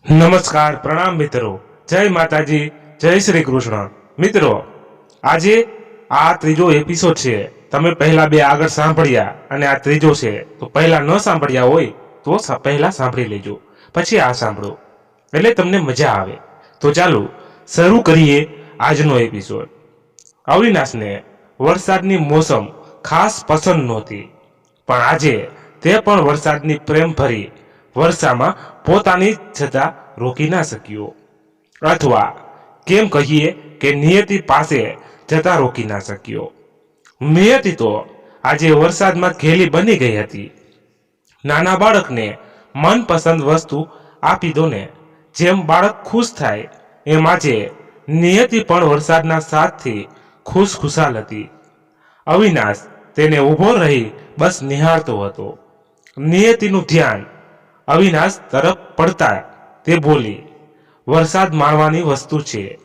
નમસ્કાર, પ્રણામ મિત્રો, જય માતાજી, જય શ્રી કૃષ્ણ. મિત્રો, આજે આ ત્રીજો એપિસોડ છે. તમે પહેલા બે આગળ સાંભળ્યા અને આ ત્રીજો છે. તો પહેલા ન સાંભળ્યા હોય તો પહેલા સાંભળી લેજો, પછી આ સાંભળો એટલે તમને મજા આવે. તો ચાલો શરૂ કરીએ આજનો એપિસોડ. અવિનાશને વરસાદની મોસમ ખાસ પસંદ નહોતી, પણ આજે તે પણ વરસાદની પ્રેમભરી વર્ષામાં પોતાની જતા રોકી ના શક્યો, અથવા કેમ કહીએ કે નિયતિ પાસે જતા રોકી ના શક્યો. નિયતિ તો આજે વરસાદમાં ઘેલી બની ગઈ હતી. નાના બાળકને મનપસંદ વસ્તુ આપી દો ને, જેમ બાળક ખુશ થાય એમ આજે નિયતિ પણ વરસાદના સાથથી ખુશખુશાલ હતી. અવિનાશ તેને ઊભો રહી બસ નિહાળતો હતો. નિયતિનું ધ્યાન અવિનાશ તરફ પડતા તે બોલી, વરસાદ માણવાની વસ્તુ છે.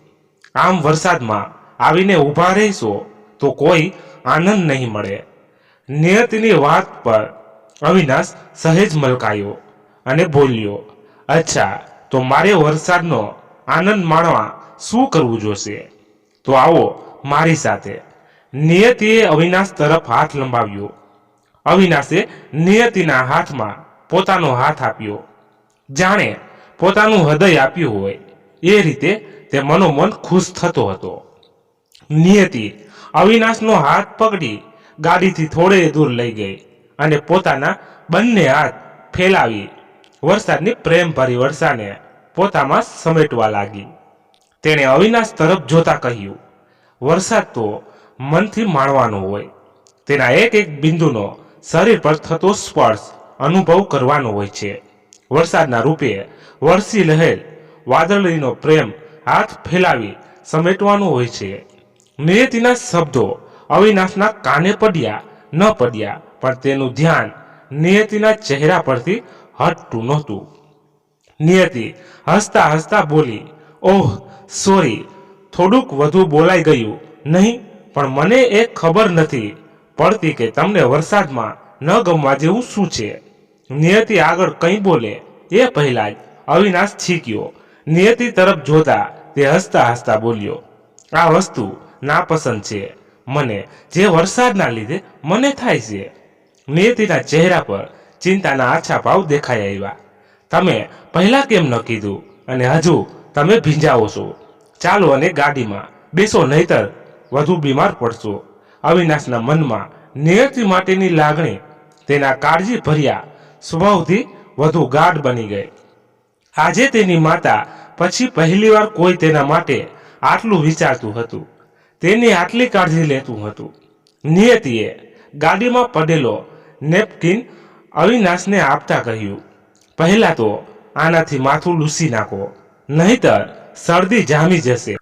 આમ વરસાદમાં આવીને ઊભા રહીશો તો કોઈ આનંદ નહીં મળે. નિયતિની વાત પર અવિનાશ સહેજ મલકાયો અને બોલ્યો, અચ્છા, તો મારે વરસાદનો આનંદ માણવા શું કરવું જોશે? તો આવો મારી સાથે. નિયતિએ અવિનાશ તરફ હાથ લંબાવ્યો. અવિનાશે નિયતિના હાથમાં પોતાનો હાથ આપ્યો. જાણે પોતાનું હૃદય આપ્યું હોય એ રીતે તે મનોમન ખુશ થતો હતો. નિયતિ અવિનાશનો હાથ પકડી ગાડીથી થોડે દૂર લઈ ગઈ અને પોતાના બંને હાથ ફેલાવી વરસાદની પ્રેમભરી વર્ષાને પોતામાં સમેટવા લાગી. તેણે અવિનાશ તરફ જોતા કહ્યું, વરસાદ તો મનથી માણવાનો હોય. તેના એક એક બિંદુનો શરીર પર થતો સ્પર્શ અનુભવ કરવાનો હોય છે. વરસાદના રૂપે વરસી લહેર વાદળીનો પ્રેમ હાથ ફેલાવી સમેટવાનો હોય છે. નિયતિના શબ્દો અવિનાશના કાને પડ્યા ન પડ્યા, પણ તેનું ધ્યાન નિયતિના ચહેરા પરથી હટતું નહોતું. નિયતિ હસતા હસતા બોલી, ઓહ સોરી, થોડુંક વધુ બોલાઈ ગયું નહીં, પણ મને એ ખબર નથી પડતી કે તમને વરસાદમાં ન ગમવા જેવું શું છે. નિયતિ આગળ કંઈ બોલે એ પહેલા જ અવિનાશ છીક્યો. નિયતિ તરફ જોતા તે હસતા હસતા બોલ્યો, આ વસ્તુ નાપસંદ છે મને, જે વરસાદના લીધે મને થાય છે. નિયતિના ચહેરા પર ચિંતાના આછા ભાવ દેખાઈ આવ્યા. તમે પહેલા કેમ ન કીધું, અને હજુ તમે ભીંજાવો છો. ચાલો અને ગાડીમાં બેસો, નહીતર વધુ બીમાર પડશો. અવિનાશના મનમાં નિયતિ માટેની લાગણી તેના કાળજી ભર્યા સ્વભાવથી વધુ ગાઢ બની ગઈ. આજે તેની માતા પછી પહેલીવાર કોઈ તેના માટે આટલું વિચારતું હતું, તેની આટલી કાળજી લેતું હતું. નિયતિએ ગાડીમાં પડેલો નેપકિન અવિનાશને આપતા કહ્યું, પહેલા તો આનાથી માથું લૂસી નાખો, નહીતર શરદી જામી જશે.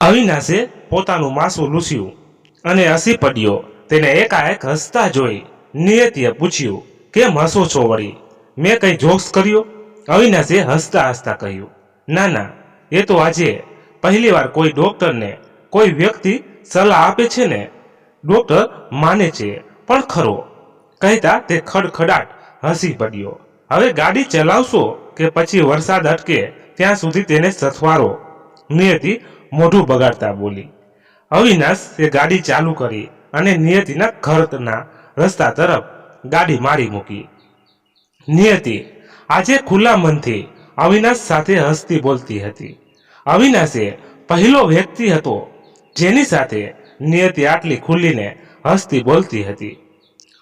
અવિનાશે પોતાનું માથું લૂસ્યું અને હસી પડ્યો. તેને એકાએક હસતા જોઈ નિયતિએ પૂછ્યું, કેમ હસો છો વળી? મેં કંઈ જોક્સ કર્યો? અવિનાશે હસતા હસતા કહ્યું, ના ના, એ તો આજે પહેલીવાર કોઈ ડોક્ટરને કોઈ વ્યક્તિ સલાહ આપે છે ને, ડોક્ટર માને છે પણ ખરો. કહેતા તે ખડખડાટ હસી પડ્યો. હવે ગાડી ચલાવશો કે પછી વરસાદ અટકે ત્યાં સુધી તેને સથવારો? નિયતિ મોઢું બગાડતા બોલી. અવિનાશ એ ગાડી ચાલુ કરી અને નિયતિના ઘરના રસ્તા તરફ ગાડી મારી મૂકી. નિયતિ આજે ખુલ્લા મનથી અવિનાશ સાથે હસતી બોલતી હતી. અવિનાશે પહેલો વ્યક્તિ હતો જેની સાથે નિયતિ આટલી ખુલ્લીને હસતી બોલતી હતી.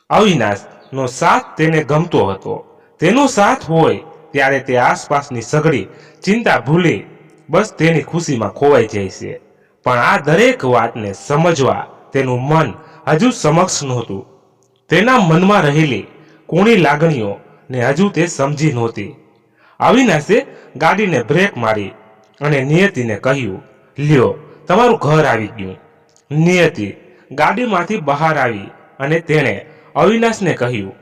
અવિનાશનો સાથ તેને ગમતો હતો. તેનો સાથ હોય ત્યારે તે આસપાસની સઘળી ચિંતા ભૂલી બસ તેની ખુશીમાં ખોવાઈ જાય છે. પણ આ દરેક વાતને સમજવા તેનું મન હજુ સમક્ષ નહોતું. તેના મનમાં રહેલી કૂણી લાગણીઓ ને હજુ તે સમજી નહોતી. અવિનાશે ગાડીને બ્રેક મારી અને નિયતિને કહ્યું, લ્યો, તમારું ઘર આવી ગયું. નિયતિ ગાડીમાંથી બહાર આવી અને તેણે અવિનાશને કહ્યું,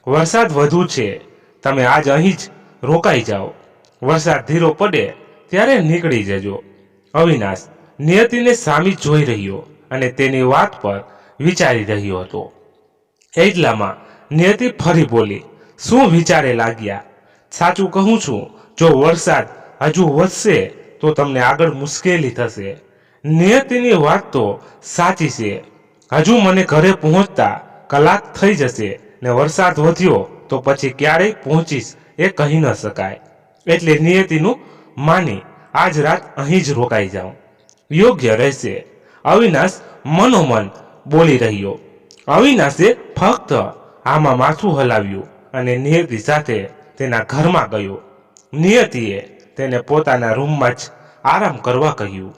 વરસાદ વધુ છે, તમે આજ અહીં જ રોકાઈ જાઓ. વરસાદ ધીરો પડે ત્યારે નીકળી જજો. અવિનાશ નિયતિને સામી જોઈ રહ્યો અને તેની વાત પર વિચારી રહ્યો હતો. એટલામાં નિયતિ ફરી બોલી, શું વિચારે લાગ્યા? સાચું કહું છું, જો વરસાદ હજુ વધશે તો તમને આગળ મુશ્કેલી થશે. નિયતિની વાત તો સાચી છે. હજુ મને ઘરે પહોંચતા કલાક થઈ જશે ને વરસાદ વધ્યો તો પછી ક્યારેય પહોંચીશ એ કહી ન શકાય. એટલે નિયતિનું માની આજ રાત અહીં જ રોકાઈ જાઉં. યોગ્ય રહેશે, અવિનાશ મનોમન બોલી રહ્યો. અવિનાશે ફક્ત આમાં માથું હલાવ્યું અને નિયતિ સાથે તેના ઘરમાં ગયો. નિયતિએ તેને પોતાના રૂમમાં જ આરામ કરવા કહ્યું.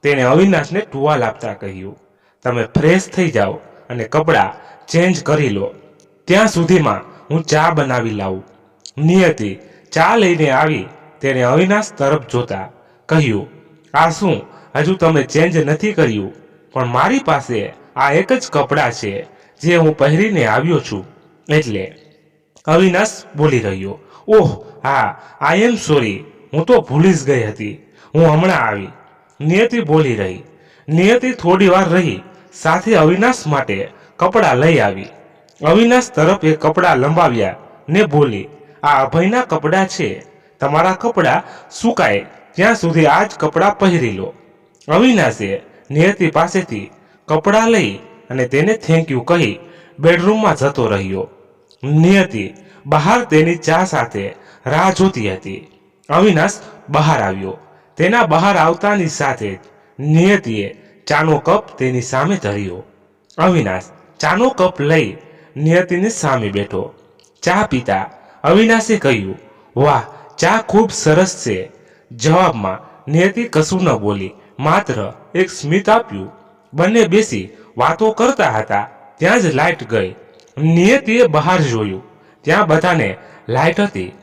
તેણે અવિનાશને ટુવાલ આપતા કહ્યું, તમે ફ્રેશ થઈ જાઓ અને કપડાં ચેન્જ કરી લો. ત્યાં સુધીમાં હું ચા બનાવી લાવું. નિયતિ ચા લઈને આવી. તેણે અવિનાશ તરફ જોતા કહ્યું, આ શું, હજુ તમે ચેન્જ નથી કર્યું? પણ મારી પાસે આ એક જ કપડાં છે જે હું પહેરીને આવ્યો છું એટલે. અવિનાશ બોલી રહ્યો, ઓહ હા, આઈ એમ સોરી, હું તો ભૂલી જ ગઈ હતી, હું હમણાં આવી. નિયતિ બોલી રહી. નિયતિ થોડી વાર રહી સાથે અવિનાશ માટે કપડાં લઈ આવી. અવિનાશ તરફ એ કપડાં લંબાવ્યા ને બોલી, આ અભયના કપડાં છે, તમારા કપડાં સુકાય ત્યાં સુધી આ જ કપડાં પહેરી લો. અવિનાશે નિયતિ પાસેથી કપડાં લઈ અને તેને થેન્ક યુ કહી બેડરૂમમાં જતો રહ્યો. નિયતિ બહાર તેની ચા સાથે રાહ જોતી હતી. અવિનાશ બહાર આવ્યો. તેના બહાર આવતાની સાથે જ નિયતિએ ચાનો કપ તેની સામે ધર્યો. અવિનાશ ચાનો કપ લઈ નિયતિની સામે બેઠો. ચા પીતા અવિનાશે કહ્યું, વાહ, ચા ખૂબ સરસ છે. જવાબમાં નિયતિ કશું ન બોલી, માત્ર એક સ્મિત આપ્યું. બંને બેસી વાતો કરતા હતા ત્યાં જ લાઇટ ગઈ. નિયતિએ બહાર જોયું, ત્યાં બધાને લાઇટ હતી.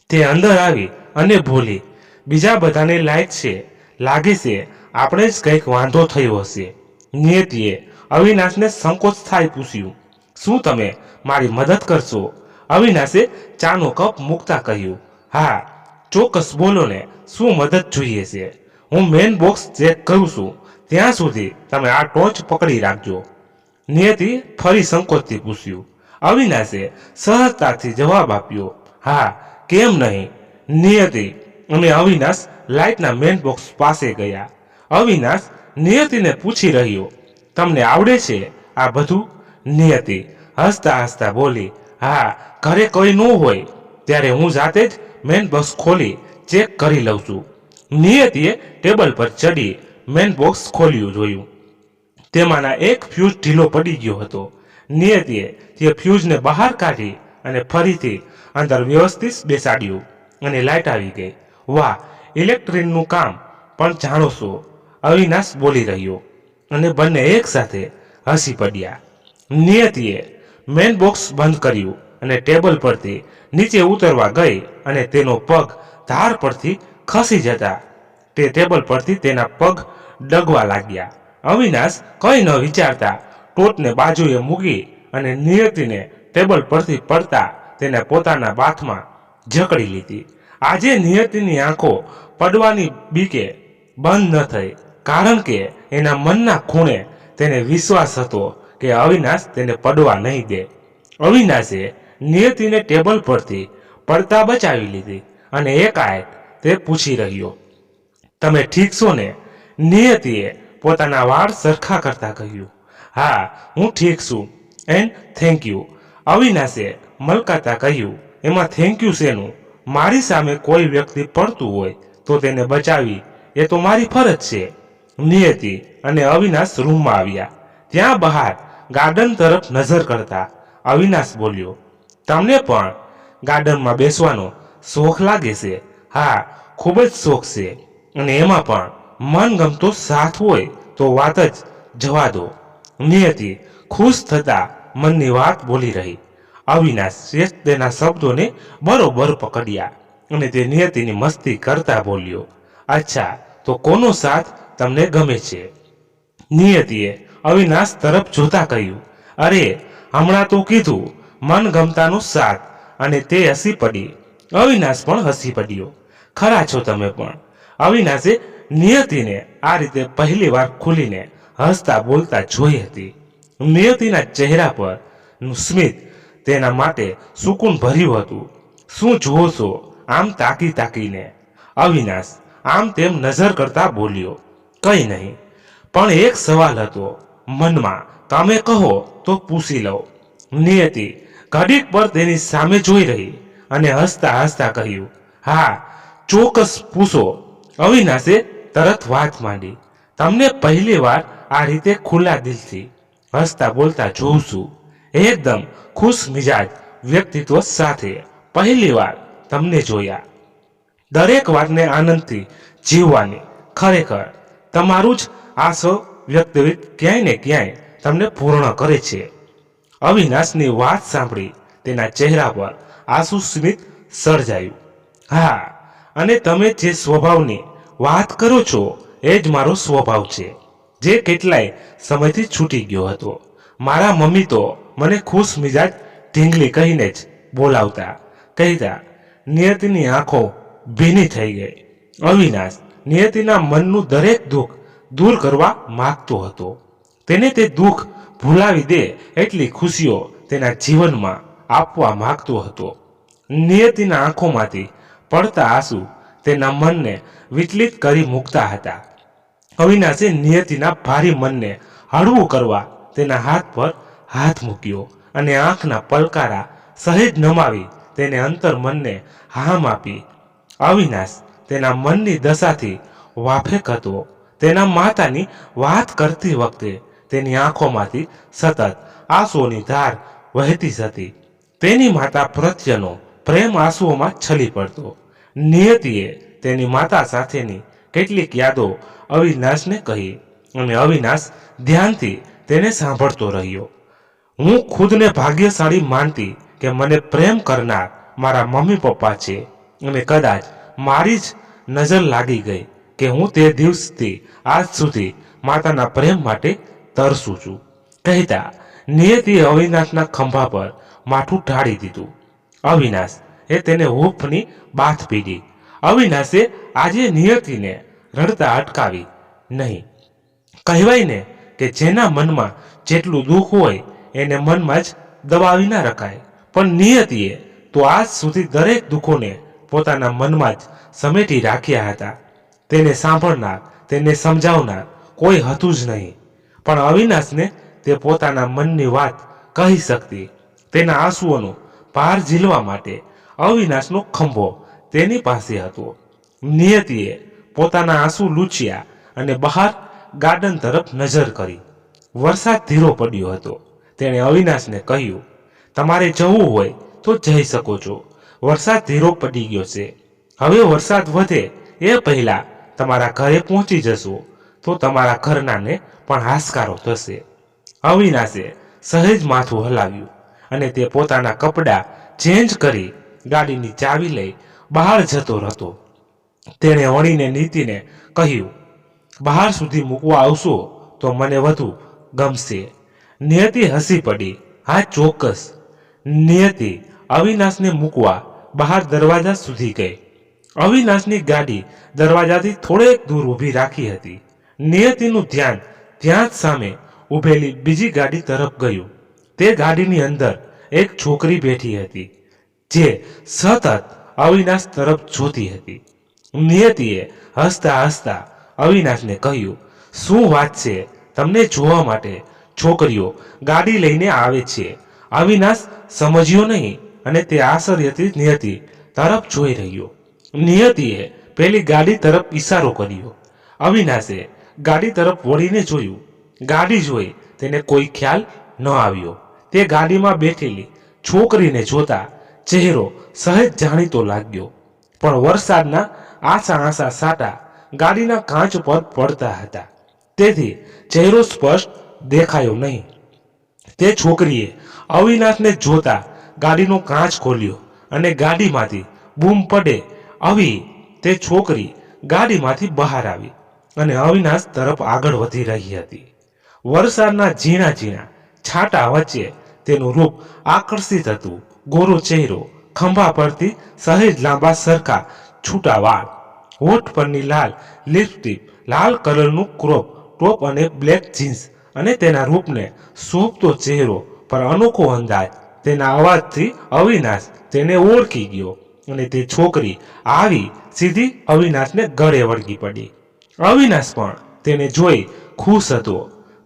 તે અંદર આવી અને બોલી, બીજા બધાને લાઇટ છે, લાગે છે આપણે જ કંઈક વાંધો થયો હશે. નિયતિએ અવિનાશને સંકોચ થાય પૂછ્યું, શું તમે મારી મદદ કરશો? અવિનાશે ચાનો કપ મૂકતા કહ્યું, હા ચોક્કસ, બોલો ને, શું મદદ જોઈએ છે? હું મેન બોક્સ ચેક કરું છું, ત્યાં સુધી તમે આ ટોર્ચ પકડી રાખજો. નિયતિ ફરી સંકોચથી પૂછ્યું. અવિનાશે સહજતાથી જવાબ આપ્યો, હા, કેમ નહીં. નિયતિ અને અવિનાશ લાઇટના મેન બોક્સ પાસે ગયા. અવિનાશ નિયતિને પૂછી રહ્યો, તમને આવડે છે આ બધું? નિયતિ હસતા હસતા બોલી, હા, ઘરે કોઈ ન હોય ત્યારે હું જાતે જ મેન બોક્સ ખોલી ચેક કરી લઉં છું. નિયતિએ ટેબલ પર ચડી મેન બોક્સ ખોલ્યું જોયું. તેમાંના એક ફ્યુઝ ઢીલો પડી ગયો હતો. નિયતિએ તે ફ્યુઝને બહાર કાઢી અને ફરીથી અંદર વ્યવસ્થિત બેસાડ્યું અને લાઇટ આવી ગઈ. વાહ, ઇલેક્ટ્રિકનું કામ પણ જાણો છો? અવિનાશ બોલી રહ્યો અને બંને એક સાથે હસી પડ્યા. નિયતિએ મેન બોક્સ બંધ કર્યું અને ટેબલ પરથી નીચે ઉતરવા ગઈ અને તેનો પગ ધાર પરથી ખસી જતા તે ટેબલ પરથી તેના પગ ડગવા લાગ્યા. અવિનાશ કંઈ ન વિચારતા ટોચને બાજુએ મૂકી અને નિયતિને ટેબલ પરથી પડતા તેને પોતાના બાથમાં જકડી લીધી. આજે નિયતિની આંખો પડવાની બીકે બંધ ન થઈ, કારણ કે એના મનના ખૂણે તેને વિશ્વાસ હતો કે અવિનાશ તેને પડવા નહીં દે. અવિનાશે નિયતિને ટેબલ પરથી પડતા બચાવી લીધી અને એકાએક તે પૂછી રહ્યો, તમે ઠીક છો ને? નિયતિએ પોતાના વાળ સરખા કરતા કહ્યું, હા, હું ઠીક છું એન્ડ થેન્ક યુ. અવિનાશે મલકાતા કહ્યું, એમાં થેન્ક યુ શેનું? મારી સામે કોઈ વ્યક્તિ પડતું હોય તો તેને બચાવી એ તો મારી ફરજ છે. નિયતિ અને અવિનાશ રૂમમાં આવ્યા. ત્યાં બહાર ગાર્ડન તરફ નજર કરતા અવિનાશ બોલ્યો, તમને પણ ગાર્ડનમાં બેસવાનો શોખ લાગે છે? હા, ખૂબ જ શોખ છે, અને એમાં પણ મનગમતો સાથ હોય તો વાત જ જવા દો. નિયતિ ખુશ થતા મનની વાત બોલી રહી. અવિનાશ તેના શબ્દોને બરોબર પકડ્યા અને તે નિયતિની મસ્તી કરતા બોલ્યો, અચ્છા, તો કોનો સાથ તમને ગમે છે? નિયતિએ અવિનાશ તરફ જોતા કહ્યું, અરે, હમણાં તો કીધું મનગમતાનો સાથ, અને તે હસી પડી. અવિનાશ પણ હસી પડ્યો. ખરા છો તમે પણ. અવિનાશે નિયતિને આ રીતે પહેલી વાર ખુલીને હસતા બોલતા જોઈ હતી. નિયતિના ચહેરા પર સ્મિત તેના માટે સુકૂન ભર્યું હતું. શું જુઓ છો આમ તાકી તાકીને? અવિનાશ આમ તેમ નજર કરતા બોલ્યો, કંઈ નહીં, પણ એક સવાલ હતો મનમાં, તમે કહો તો પૂછી લો. નિયતિ ઘડીક પર તેની સામે જોઈ રહી અને હસતા હસતા કહ્યું, હા ચોક્કસ પૂછો. અવિનાશે તરત વાત માંડી, તમને પહેલી વાર આ રીતે ખુલ્લા દિલથી હસતા બોલતા જોઉં છું, એકદમ ખુશ મિજાજ વ્યક્તિત્વ સાથે પહેલી વાર તમને જોયા. દરેક વાતને આનંદથી જીવવાની ખરેખર તમારું જ આ સૌ વ્યક્તિત્વ ક્યાંય ને ક્યાંય તમને પૂર્ણ કરે છે. અવિનાશની વાત સાંભળી તેના ચહેરા પર આંસુ સ્મિત સર્જાયું. હા, અને તમે જે સ્વભાવની વાત કરો છો એ જ મારો સ્વભાવ છે, જે કેટલાય સમયથી છૂટી ગયો હતો. મારા મમ્મી તો મને ખુશ મિજાજ ઢીંગલી કહીને જ બોલાવતા, કહેતા. નિયતિની આંખો ભીની થઈ ગઈ. અવિનાશ નિયતિના મનનું દરેક દુઃખ દૂર કરવા માંગતો હતો. તેને તે દુઃખ ભૂલાવી દે એટલી ખુશીઓ તેના જીવનમાં આપવા માંગતો હતો. નિયતિના આંખોમાંથી પડતા આંસુ તેના મનને વિચલિત કરી મૂકતા હતા. અવિનાશે નિયતિના ભારી મનને હળવું કરવા તેના હાથ પર હાથ મૂક્યો અને આંખના પલકારા સહેજ નમાવી તેને અંતર મનને હામ આપી. અવિનાશ તેના મનની દશાથી વાફેક હતો. તેના માતાની વાત કરતી વખતે તેની આંખોમાંથી સતત આંસુઓની ધાર વહેતી હતી. તેની માતા પ્રત્યેનો પ્રેમ આંસુઓમાં છલી પડતો. નિયતિએ તેની માતા સાથેની કેટલીક યાદો અવિનાશને કહી અને અવિનાશ ધ્યાનથી તેને સાંભળતો રહ્યો. હું ખુદને ભાગ્યશાળી માનતી કે મને પ્રેમ કરનાર મારા મમ્મી પપ્પા છે અને કદાચ મારી જ નજર લાગી ગઈ કે હું તે દિવસથી આજ સુધી માતાના પ્રેમ માટે તરસું છું, કહેતા નિયતિએ અવિનાશના ખંભા પર માથું ઢાળી દીધું. અવિનાશ એ તેને હૂંફની બાથ પીધી. અવિનાશે આજે નિયતિને રડતા અટકાવી નહીં. કહેવાય ને કે જેના મનમાં જેટલું દુઃખ હોય એને મનમાં જ દબાવી ના રખાય, પણ નિયતિએ તો આજ સુધી દરેક દુઃખોને પોતાના મનમાં જ સમેટી રાખ્યા હતા. તેને સાંભળનાર, તેને સમજાવનાર કોઈ હતું જ નહીં, પણ અવિનાશને તે પોતાના મનની વાત કહી શકતી. તેના આંસુઓનો પાર ઝીલવા માટે અવિનાશનો ખંભો તેની પાસે હતો. નિયતિએ પોતાના આંસુ લૂછ્યા અને બહાર ગાર્ડન તરફ નજર કરી. વરસાદ ધીરો પડ્યો હતો. તેણે અવિનાશને કહ્યું, તમારે જવું હોય તો જઈ શકો છો, વરસાદ ધીરો પડી ગયો છે. હવે વરસાદ વધે એ પહેલા તમારા ઘરે પહોંચી જશો તો તમારા ઘરનાને પણ હાશકારો થશે. અવિનાશે સહેજ માથું હલાવ્યું અને તે પોતાના કપડાં ચેન્જ કરી ગાડીની ચાવી લઈ બહાર જતો હતો. તેણે વળીને નીતિને કહ્યું, બહાર સુધી મૂકવા આવશો તો મને વધુ ગમશે. નિયતિ હસી પડી, હા ચોક્કસ. નિયતિ અવિનાશને મૂકવા બહાર દરવાજા સુધી ગઈ. અવિનાશની ગાડી દરવાજાથી થોડેક દૂર ઊભી રાખી હતી. નિયતિનું ધ્યાન ત્યાં જ સામે ઊભેલી બીજી ગાડી તરફ ગયું. તે ગાડીની અંદર એક છોકરી બેઠી હતી જે સતત અવિનાશ તરફ જોતી હતી. નિયતિએ હસતા હસતા અવિનાશને કહ્યું, શું વાત છે, તમને જોવા માટે છોકરીઓ ગાડી લઈને આવે છે. અવિનાશ સમજ્યો નહીં અને તે આશ્ચર્યથી નિયતિ તરફ જોઈ રહ્યો. નિયતિએ પેલી ગાડી તરફ ઈશારો કર્યો. અવિનાશે ગાડી તરફ વળીને જોયું. ગાડી જોઈ તેને કોઈ ખ્યાલ ન આવ્યો. તે ગાડીમાં બેઠેલી છોકરીને જોતા ચહેરો સહેજ જાણીતો લાગ્યો, પણ વરસાદના આછા આછા સાટા ગાડીના કાચ પર પડતા હતા, તેથી ચહેરો સ્પષ્ટ દેખાયો નહીં. તે છોકરીએ અવિનાશને જોતા ગાડીનો કાચ ખોલ્યો અને ગાડીમાંથી બૂમ પડે આવી તે છોકરી ગાડીમાંથી બહાર આવી અને અવિનાશ તરફ આગળ વધી રહી હતી. વરસાદના ઝીણા ઝીણા છાંટા વચ્ચે તેનું રૂપ આકર્ષિત હતું. ગોરો ચહેરો, ખંભા પરથી સહેજ લાંબા સરખા છૂટા વાળ, હોઠ પરની લાલ લિપસ્ટિક, લાલ કલરનું ક્રોપ ટોપ અને બ્લેક જીન્સ અને તેના રૂપને શોભતો ચહેરો પર અનોખો અંદાજ. તેના અવાજથી અવિનાશ તેને ઓળખી ગયો અને તે છોકરી આવી સીધી અવિનાશને ગળે વળગી પડી. અવિનાશ પણ તેને જોઈ ખુશ હતો.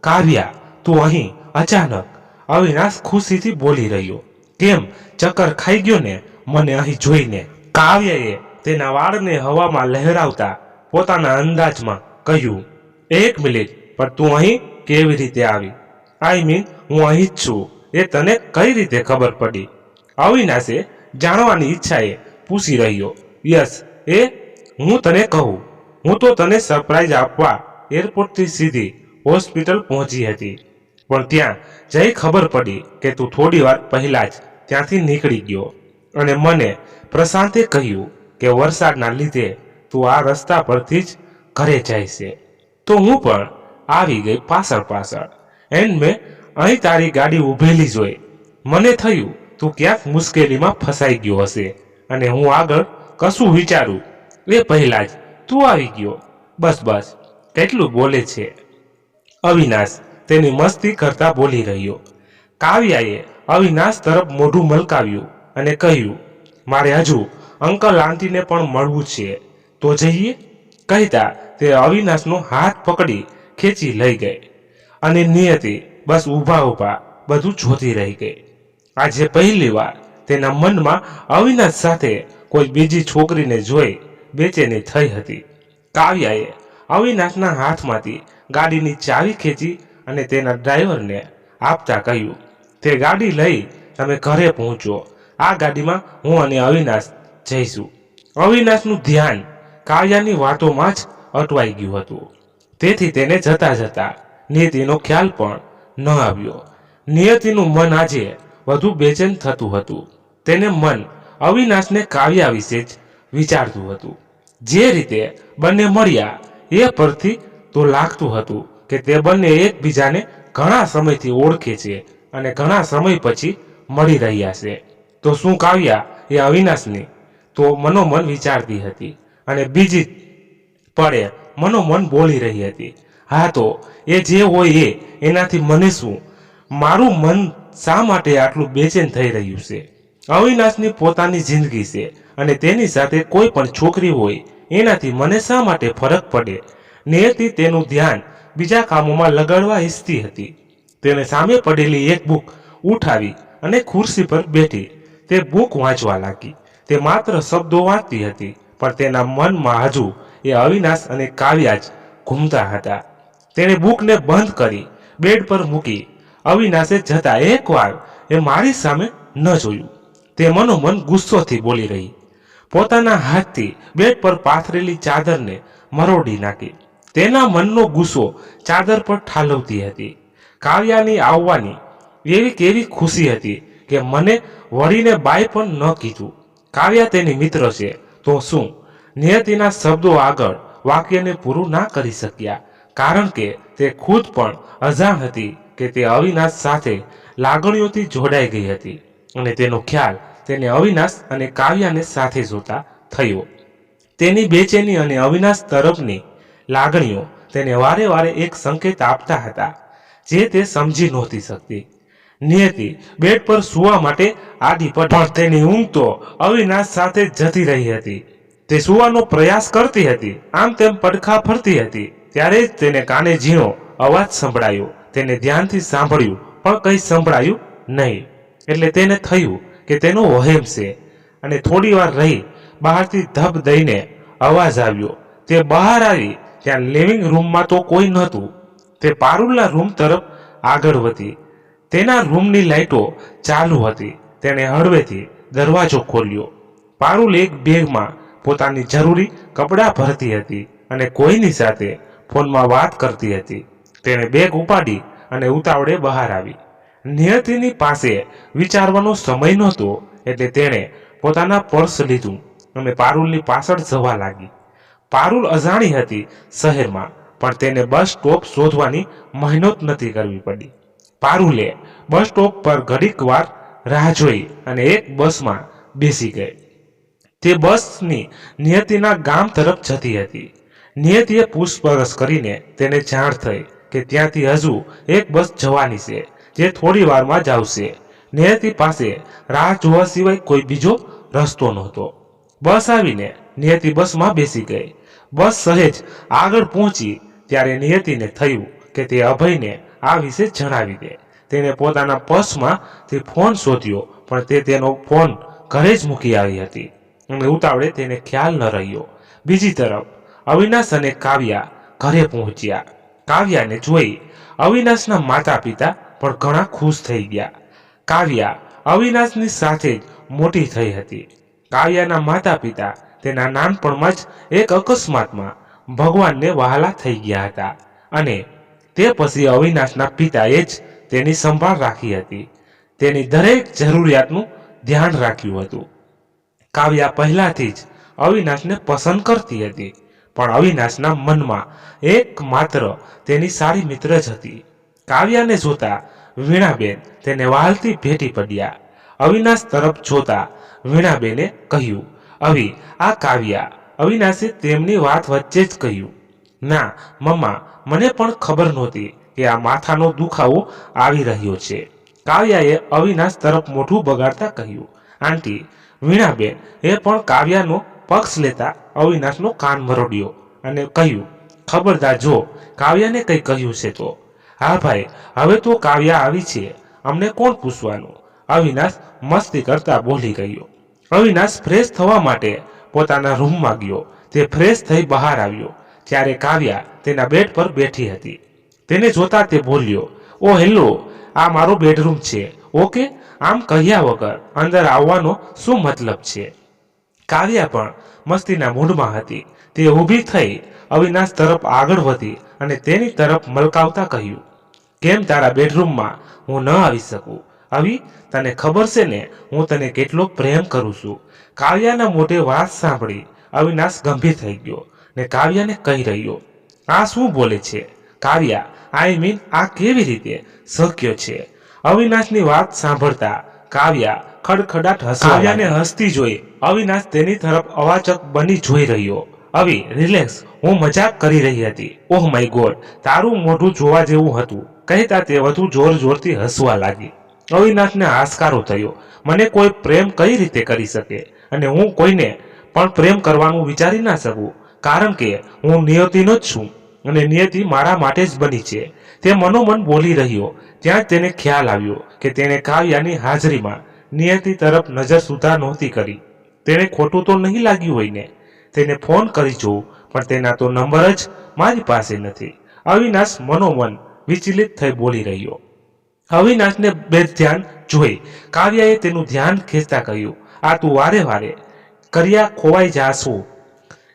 કાવ્યા, તું અહીં અચાનક? અવિનાશ ખુશીથી બોલી રહ્યો. કેમ, ચક્કર ખાઈ ગયો ને મને અહીં જોઈને? કાવ્યાએ તેના વાળને હવામાં લહેરાવતા પોતાના અંદાજમાં કહ્યું, 1 મિનિટ, પણ તું અહીં કેવી રીતે આવી? આઈ મીન, હું અહીં જ છું એ તને કઈ રીતે ખબર પડી? અવિનાશે જાણવાની ઈચ્છાએ પૂછી રહ્યો. યસ, એ હું તને કહું, હું તો તને સરપ્રાઈઝ આપવા એરપોર્ટથી સીધી હોસ્પિટલ પહોંચી હતી, પણ ત્યાં જઈ ખબર પડી કે તું થોડી વાર પહેલા જ ત્યાંથી નીકળી ગયો. અને મને પ્રશાંતે કહ્યું કે વરસાદના લીધે તું આ રસ્તા પરથી જ ઘરે જાય છે. તો હું પણ આવી ગઈ પાછળ એન્ડ મેં અહીં તારી ગાડી ઊભેલી જોઈ. મને થયું તું ક્યાંક મુશ્કેલીમાં ફસાઈ ગયો હશે અને હું આગળ કશું વિચારું એ પહેલા જ તું આવી ગયો. બસ, કેટલું બોલે છે? અવિનાશ તેની મસ્તી કરતા બોલી રહ્યો. કાવ્યાએ અવિનાશ તરફ મોઢું મલકાવ્યું અને કહ્યું, મારે હજુ અંકલ આંટીને પણ મળવું છે, તો જઈએ? કહેતા તે અવિનાશનો હાથ પકડી ખેંચી લઈ ગઈ અને નિયતિ બસ ઊભા બધું જોતી રહી ગઈ. આજે પહેલી વાર તેના મનમાં અવિનાશ સાથે કોઈ બીજી છોકરીને જોઈ બેચેની થઈ હતી. કાવ્યાએ અવિનાશના હાથમાંથી ગાડીની ચાવી ખેંચી અને તેના ડ્રાઈવરને આપતા કહ્યું, તે ગાડી લઈ તમે ઘરે પહોંચો. આ ગાડીમાં હું અને અવિનાશ જઈશું. અવિનાશનું ધ્યાન કાવ્યાની વાતોમાં જ અટવાઈ ગયું હતું, તેથી તેને જતા નિયતિનો ખ્યાલ પણ ન આવ્યો. નિયતિનું મન આજે વધુ બેચેન થતું હતું. તેને મન અવિનાશને કાવ્યા વિશે જ વિચારતું હતું. જે રીતે બંને મળ્યા એ પરથી તો લાગતું હતું કે તે બંને એકબીજાને ઘણા સમયથી ઓળખે છે અને ઘણા સમય પછી મળી રહ્યા છે. તો શું કાવ્યા એ અવિનાશની? તો મનોમન વિચારતી હતી અને બીજી પડે મનોમન બોલી રહી હતી, હા તો એ જે હોય એનાથી મને શું? મારું મન શા માટે આટલું બેચેન થઈ રહ્યું છે? અવિનાશની પોતાની જિંદગી છે અને તેની સાથે કોઈ પણ છોકરી હોય એનાથી મને શા માટે ફરક પડે? નિયતિ તેનું ધ્યાન બીજા કામોમાં લગાડવા ઈચ્છતી હતી. તેને સામે પડેલી એક બુક ઉઠાવી અને ખુરશી પર બેઠી તે બુક વાંચવા લાગી. તે માત્ર શબ્દો વાંચતી હતી, પણ તેના મનમાં હજુ એ અવિનાશ અને કાવ્યા જ ઘૂમતા હતા. તેણે બુકને બંધ કરી બેડ પર મૂકી. અવિનાશે જતા એકવાર એ મારી સામે ન જોયું. તે મનોમન ગુસ્સોથી બોલી રહી. પોતાના હાથથી બેડ પર પાથરેલી ચાદરને મરોડી નાખી. તેના મનનો ગુસ્સો ચાદર પર ઠાલવતી હતી. કાવ્યાની આવવાની એવી કેવી ખુશી હતી કે મને વળીને બાય પણ ન કીધું. કાવ્યા તેની મિત્ર છે તો શું? નિયતિના શબ્દો આગળ વાક્યને પૂરું ના કરી શક્યા, કારણ કે તે ખુદ પણ અજાણ હતી કે તે અવિનાશ સાથે લાગણીઓથી જોડાઈ ગઈ હતી અને તેનો ખ્યાલ તેને અવિનાશ અને કાવ્યાને સાથે જોતા થયો. તેની બેચેની અને અવિનાશ તરફની લાગણીઓ તેને વારે એક સંકેત આપતા હતા જે તે સમજી નહોતી શકતી. નિયતિ બેડ પર સૂવા માટે આડી પડી, પણ તેની ઊંઘ તો અવિનાશ સાથે જતી રહી હતી. તે સૂવાનો પ્રયાસ કરતી હતી, આમ તેમ પડખા ફરતી હતી. ત્યારે જ તેને કાને ઝીણો અવાજ સંભળાયો. તેને ધ્યાનથી સાંભળ્યું પણ કંઈ સંભળાયું નહીં. એટલે તેને થયું કે તેનો વહેમ છે અને થોડી વાર રહી બહારથી ધબ દઈને અવાજ આવ્યો. તે બહાર આવી ત્યાં લિવિંગ રૂમમાં તો કોઈ નહોતું. તે પારુલના રૂમ તરફ આગળ વધી. તેના રૂમની લાઈટો ચાલુ હતી. તેણે હળવેથી દરવાજો ખોલ્યો. પારુલ એક બેગમાં પોતાની જરૂરી કપડાં ભરતી હતી અને કોઈની સાથે ફોનમાં વાત કરતી હતી. તેણે બેગ ઉપાડી અને ઉતાવળે બહાર આવી. નિયતિની પાસે વિચારવાનો સમય નહોતો, એટલે તેણે પોતાના પર્સ લીધું અને પારુલની પાછળ જવા લાગી. પારુલ અજાણી હતી શહેરમાં, પણ તેને બસ સ્ટોપ શોધવાની મહેનત નથી કરવી પડી. પારુલે બસ સ્ટોપ પર ઘડીક વાર રાહ જોઈ અને એક બસમાં બેસી ગઈ. તે બસની નિયતિના ગામ તરફ જતી હતી. નિયતિએ પૂછપરછ કરીને તેને જાણ થઈ કે ત્યાંથી હજુ એક બસ જવાની છે જે થોડી વારમાં જ આવશે. નિયતિ પાસે રાહ જોવા સિવાય કોઈ બીજો રસ્તો નહોતો. બસ આવીને નિયતિ બસમાં બેસી ગઈ. બસ સહેજ આગળ પહોંચી ત્યારે નિયતિને થયું કે તે અભયને આ વિશે જણાવી દે. તેને પોતાના પર્સમાં તે ફોન શોધ્યો, પણ તે તેનો ફોન ઘરે જ મૂકી આવી હતી અને ઉતાવળે તેને ખ્યાલ ન રહ્યો. બીજી તરફ અવિનાશ અને કાવ્યા ઘરે પહોંચ્યા. કાવ્યાને જોઈ અવિનાશના માતા પિતા પણ ઘણા ખુશ થઈ ગયા. કાવ્યા અવિનાશની સાથે જ મોટી થઈ હતી. કાવ્યાના માતા પિતા તેના નાનપણમાં જ એક અકસ્માતમાં ભગવાનને વહાલા થઈ ગયા હતા અને તે પછી અવિનાશના પિતાએ જ તેની સંભાળ રાખી હતી. તેની દરેક જરૂરિયાતનું ધ્યાન રાખ્યું હતું. કાવ્યા પહેલાથી જ અવિનાશને પસંદ કરતી હતી, પણ અવિનાશના મનમાં એકમાત્ર તેની સારી મિત્ર જ હતી. કાવ્યાને જોતા વીણાબેન તેને વહાલથી ભેટી પડ્યા. અવિનાશ તરફ જોતા વીણાબેને કહ્યું, અવી, આ કાવ્યા. અવિનાશે તેમની વાત વચ્ચે જ કહ્યું, ના મમ્મા, મને પણ ખબર નહોતી કે આ માથાનો દુખાવો આવી રહ્યો છે. કાવ્યાએ અવિનાશ તરફ મોઢું બગાડતા કહ્યું. આંટી, વીણાબેન એ પણ કાવ્યાનો પક્ષ લેતા અવિનાશનો કાન મરોડ્યો અને કહ્યું, ખબરદાર જો કાવ્યાને કંઈ કહ્યું છે તો. હા ભાઈ, હવે તો કાવ્યા આવી છે, અમને કોણ પૂછવાનું? અવિનાશ મસ્તી કરતા બોલી ગયો. અવિનાશ ફ્રેશ થવા માટે પોતાના રૂમમાં ગયો. તે ફ્રેશ થઈ બહાર આવ્યો ત્યારે કાવ્યા તેના બેડ પર બેઠી હતી. તેને જોતા તે બોલ્યો, ઓ હેલો, આ મારો બેડરૂમ છે, ઓકે? આમ કહ્યા વગર અંદર આવવાનો શું મતલબ છે? કાવ્યા પણ મસ્તીના મૂડમાં હતી. તે ઊભી થઈ અવિનાશ તરફ આગળ વધી અને તેની તરફ મલકાવતા કહ્યું, કેમ તારા બેડરૂમમાં હું ન આવી શકું? આવી, તને ખબર છે ને હું તને કેટલો પ્રેમ કરું છું. કાવ્યાના મોઢે વાત સાંભળી અવિનાશ ગંભીર થઈ ગયો ને કાવ્યાને કહી રહ્યો, આ શું બોલે છે કાવ્યા? આઈ મીન, આ કેવી રીતે શક્ય છે? અવિનાશની વાત સાંભળતા કાવ્યા ખડખડાટ હસવા. કાવ્યાને હસતી જોઈ અવિનાશ તેની તરફ અવાચક બની જોઈ રહ્યો. અવી, રિલેક્સ, હું મજાક કરી રહી હતી. ઓહ માય ગોડ, તારું મોઢું જોવા જેવું હતું, કહેતા તે વધુ જોર જોરથી હસવા લાગી. અવિનાશને હાશકારો થયો. મને કોઈ પ્રેમ કઈ રીતે કરી શકે? અને હું કોઈને પણ પ્રેમ કરવાનું વિચારી ના શકું, કારણ કે હું નિયતિનો જ છું અને નિયતિ મારા માટે જ બની છે. તે મનોમન બોલી રહ્યો ત્યાં તેને ખ્યાલ આવ્યો કે તેણે કાવ્યાની હાજરીમાં નિયતિ તરફ નજર સુધા નહોતી કરી. તેને ખોટું તો નહીં લાગ્યું હોય ને? તેને ફોન કરી જોઉં, પણ તેના તો નંબર જ મારી પાસે નથી. અવિનાશ મનોમન વિચલિત થઈ બોલી રહ્યો. અવિનાશને બેધ્યાન જોઈ કાવ્યાએ તેનું ધ્યાન ખેંચતા કહ્યું, આ તું વારે વારે કર્યા ખોવાઈ જાશો.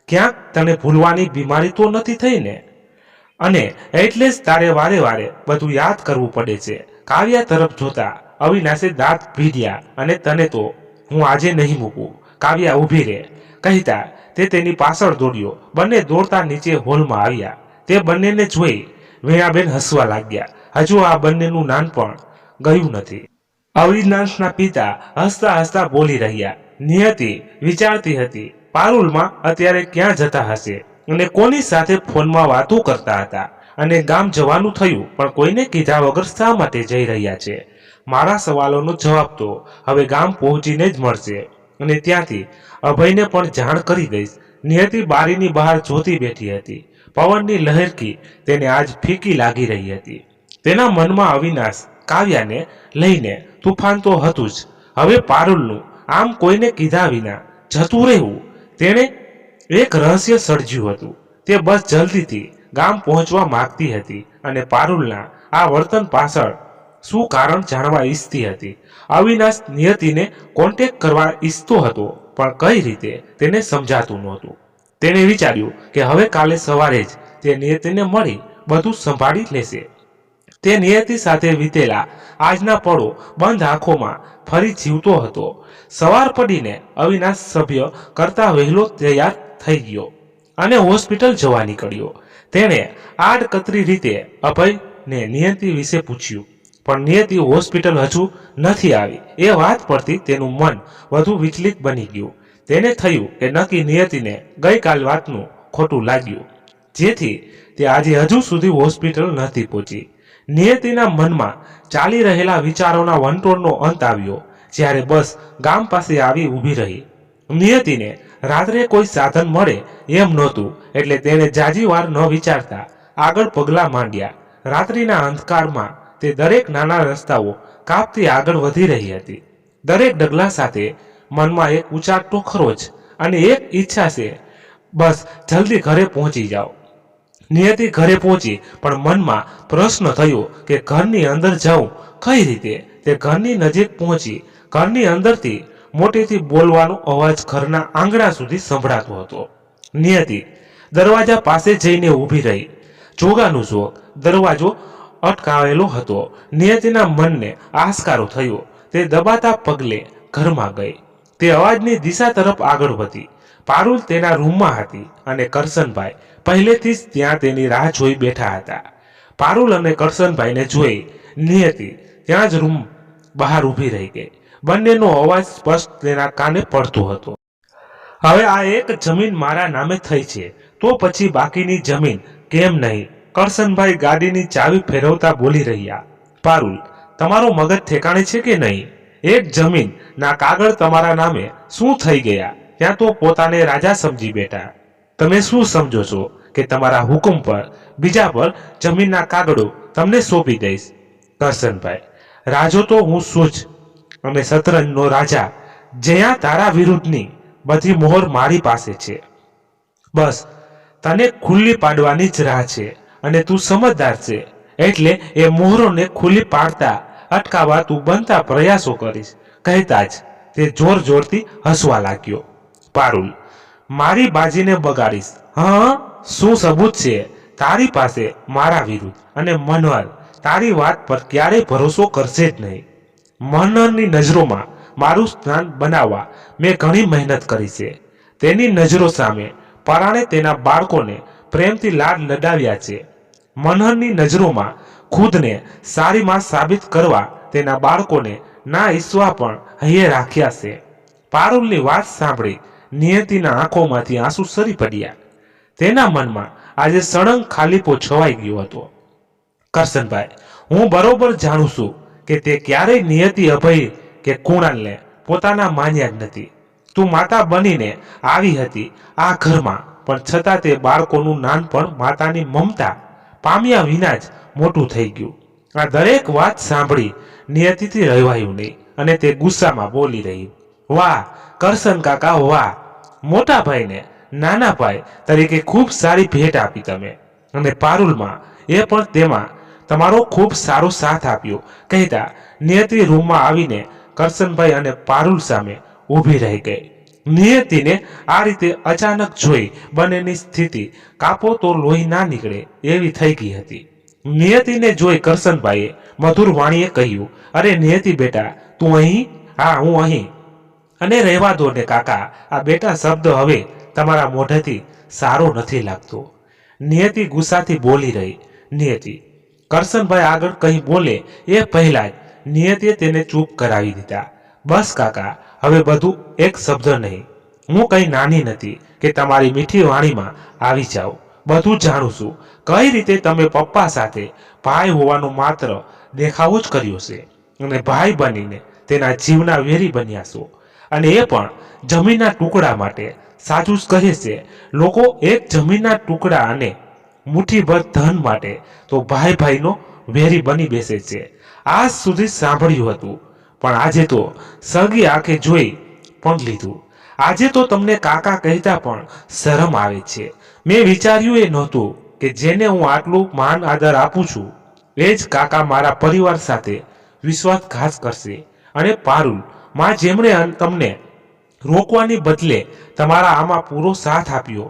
ક્યાંક તને ભૂલવાની બીમારી તો નથી થઈ ને? અને એટલે જ તારે વારે વારે બધું યાદ કરવું પડે છે. કાવ્યા તરફ જોતા અવિનાશે દાંત ભીડ્યા. અને તને તો હું આજે નહીં મૂકું. કાવ્યા ઊભી રહે કહેતા તે તેની પાછળ દોડ્યો. બંને દોડતા નીચે હોલમાં આવ્યા. તે બંનેને જોઈ વીણાબેન હસવા લાગ્યા. હજુ આ બંનેનું નાનપણ ગયું નથી. અવિનાશના પિતા હસતા હસતા બોલી રહ્યા. નિયતિ વિચારતી હતી, પારુલમાં અત્યારે ક્યાં જતા હશે અને કોની સાથે ફોનમાં વાતો કરતા હતા, અને ગામ જવાનું થયું પણ કોઈને કીધા વગર શા માટે જઈ રહ્યા છે? મારા સવાલોનો જવાબ તો હવે ગામ પહોંચીને જ મળશે અને ત્યાંથી અભયને પણ જાણ કરી દઈશ. નિયતિ બારીની બહાર જોતી બેઠી હતી. પવનની લહેરકી તેને આજ ફીકી લાગી રહી હતી. તેના મનમાં અવિનાશ કાવ્યાને લઈને તુફાન તો હતું જ. હવે પારુલનું આમ કોઈને કીધા વિના જતું રહેવું. તેણે એક રહસ્ય સર્જ્યું હતું. તે બસ જલ્દીથી ગામ પહોંચવા માંગતી હતી અને પારુલના આ વર્તન પાછળ શું કારણ જાણવા ઈચ્છતી હતી. અવિનાશ નિયતિને કોન્ટેક્ટ કરવા ઈચ્છતો હતો, પણ કઈ રીતે તેને સમજાતું નહોતું. તેણે વિચાર્યું કે હવે કાલે સવારે જ તે નિયતિને મળી બધું સંભાળી લેશે. તે નિયતિ સાથે વીતેલા આજના પળો બંધ આંખોમાં ફરી જીવતો હતો. સવાર પડીને અવિનાશ સભ્ય કરતા વહેલો તૈયાર થઈ ગયો અને હોસ્પિટલ જવા નીકળ્યો. તેણે આડકતરી રીતે અભયને નિયતિ વિશે પૂછ્યું, પણ નિયતિ હોસ્પિટલ હજુ નથી આવી એ વાત પરથી તેનું મન વધુ વિચલિત બની ગયું. તેને થયું કે નક્કી નિયતિને ગઈકાલ વાતનું ખોટું લાગ્યું, જેથી તે આજે હજુ સુધી હોસ્પિટલ નથી પહોંચી. નિયતિના મનમાં ચાલી રહેલા વિચારોના વંટોળનો અંત આવ્યો જ્યારે બસ ગામ પાસે આવી ઊભી રહી. નિયતિને રાત્રે કોઈ સાધન મળે એમ નહોતું, એટલે તેણે જાજી વાર ન વિચારતા આગળ પગલાં માંડ્યા. રાત્રિના અંધકારમાં તે દરેક નાના રસ્તાઓ કાપતી આગળ વધી રહી હતી. દરેક ડગલા સાથે મનમાં એક ઉચાટતો ખરોચ અને એક ઈચ્છા છે, બસ જલ્દી ઘરે પહોંચી જાઓ. નિયતિ ઘરે પહોંચી, પણ મનમાં પ્રશ્ન થયો કે ઘરની અંદર જાઉં કઈ રીતે. તે ઘરની નજીક પહોંચી. ઘરની અંદરથી મોટેથી બોલવાનો અવાજ ઘરના આંગણા સુધી સંભળાતો હતો. નિયતિ દરવાજા પાસે જઈને ઊભી રહી. જોગાનું શોખ દરવાજો અટકાવેલો હતો. નિયતિના મનને આસ્કારો થયો. તે દબાતા પગલે ઘરમાં ગઈ. તે અવાજની દિશા તરફ આગળ વધી. પારુલ તેના રૂમમાં હતી અને કરશનભાઈ પહેલેથી જ ત્યાં તેની રાહ જોઈ બેઠા હતા. પારુલ અને કરશનભાઈને જોઈ નિયતિ ત્યાં જ રૂમ બહાર ઊભી રહી ગઈ. બંનેનો અવાજ સ્પષ્ટ તેના કાને પડતો હતો. હવે આ એક જમીન મારા નામે થઈ છે, તો પછી બાકીની જમીન કેમ નહીં? કરશનભાઈ ગાડીની ચાવી ફેરવતા બોલી રહ્યા. પારુલ, તમારો મગજ ઠેકાણે છે કે નહીં? એક જમીન ના કાગળ તમારા નામે શું થઈ ગયા? ત્યાં તો પોતાને રાજા સમજી બેઠા. તમે શું સમજો છો કે તમારા હુકમ પર બીજા પર જમીનના કાગળો તમને સોંપી દઈશ? કરશનભાઈ, રાજો તો હું છું જ, અને શતરંજનો રાજા. જ્યાં તારા વિરુદ્ધની બધી મોહર મારી પાસે છે. બસ તને ખુલ્લી પાડવાની જ રાહ છે, અને તું સમજદાર છે, એટલે એ મોહરોને ખુલ્લી પાડતા અટકાવવા તું બનતા પ્રયાસો કરીશ. કહેતા જ તે જોર જોરથી હસવા લાગ્યો. પારુલ, મારી બાજીને બગાડીશ? હા, શું સબૂત છે તારી પાસે મારા વિરુદ્ધ? અને મનોહર તારી વાત પર ક્યારેય ભરોસો કરશે જ નહીં. મનોહરની નજરોમાં મારું સ્થાન બનાવવા મેં ઘણી મહેનત કરી છે. તેની નજરો સામે પરાણે તેના બાળકોને પ્રેમથી લાડ લડાવ્યા છે. મનોહરની નજરોમાં ખુદને સારી માં સાબિત કરવા તેના બાળકોને ના ઈશ્વા પણ હૈયે રાખ્યા છે. પારુલની વાત સાંભળી નિયતિના આંખોમાંથી આંસુ સરી પડ્યા. તેના મનમાં આજે સળંગ ખાલીપો છવાઈ ગયો હતો. કરશનભાઈ, હું બરોબર જાણું છું કે તે ક્યારેય નિયતિ, અભય કે કુણાલને પોતાના માન્યા જ નથી. તું માતા બનીને આવી હતી આ ઘરમાં, પણ છતાં તે બાળકોનું નાનપણ માતાની મમતા પામ્યા વિના જ મોટું થઈ ગયું. આ દરેક વાત સાંભળી નિયતિથી રહેવાયું નહીં, અને તે ગુસ્સામાં બોલી રહી. વાહ કરશન કાકા, વાહ! મોટા ભાઈને નાના ભાઈ તરીકે ખૂબ સારી ભેટ આપી તમે, અને પારુલમાં એ પણ તેમાં તમારો ખૂબ સારો સાથ આપ્યો. કહેતા નિયતિ રૂમમાં આવીને કરશનભાઈ અને પારુલ સામે ઊભી રહી ગઈ. નિયતિને આ રીતે અચાનક જોઈ બંનેની સ્થિતિ કાપો તો લોહી ના નીકળે એવી થઈ ગઈ હતી. નિયતિને જોઈ કરશનભાઈએ મધુર વાણીએ કહ્યું, અરે નિયતિ બેટા, તું અહીં? હા, હું અહીં. અને રહેવા દો ને કાકા, આ બેટા શબ્દ હવે તમારા મોઢેથી સારો નથી લાગતો. નિયતિ ગુસ્સાથી બોલી રહી. નિયતિ, કરશનભાઈ આગળ કંઈ બોલે એ પહેલા જ નિયતિએ તેને ચૂપ કરાવી દીધા. બસ કાકા, હવે બધું એક શબ્દ નહીં. હું કંઈ નાની નથી કે તમારી મીઠી વાણીમાં આવી જાઉં. બધું જાણું છું. કઈ રીતે તમે પપ્પા સાથે ભાઈ હોવાનો માત્ર દેખાવો જ કર્યો છે, અને ભાઈ બનીને તેના જીવના વેરી બન્યા છો, અને એ પણ જમીનના ટુકડા માટે. સાચું જ કહે છે લોકો, એક જમીનના ટુકડા અને મુઠ્ઠીભર ધન માટે તો ભાઈ ભાઈનો વેરી બની બેસે છે. આજ સુધી સાંભળ્યું હતું, પણ આજે તો સગી આંખે જોઈ પણ લીધું. આજે તો તમને કાકા કહેતા પણ શરમ આવે છે. મેં વિચાર્યું એ નહોતું કે જેને હું આટલું માન આદર આપું છું એ જ કાકા મારા પરિવાર સાથે વિશ્વાસઘાત કરશે. અને પારુલ માં, જેમણે તમને રોકવાની બદલે તમારા આમાં પૂરો સાથ આપ્યો,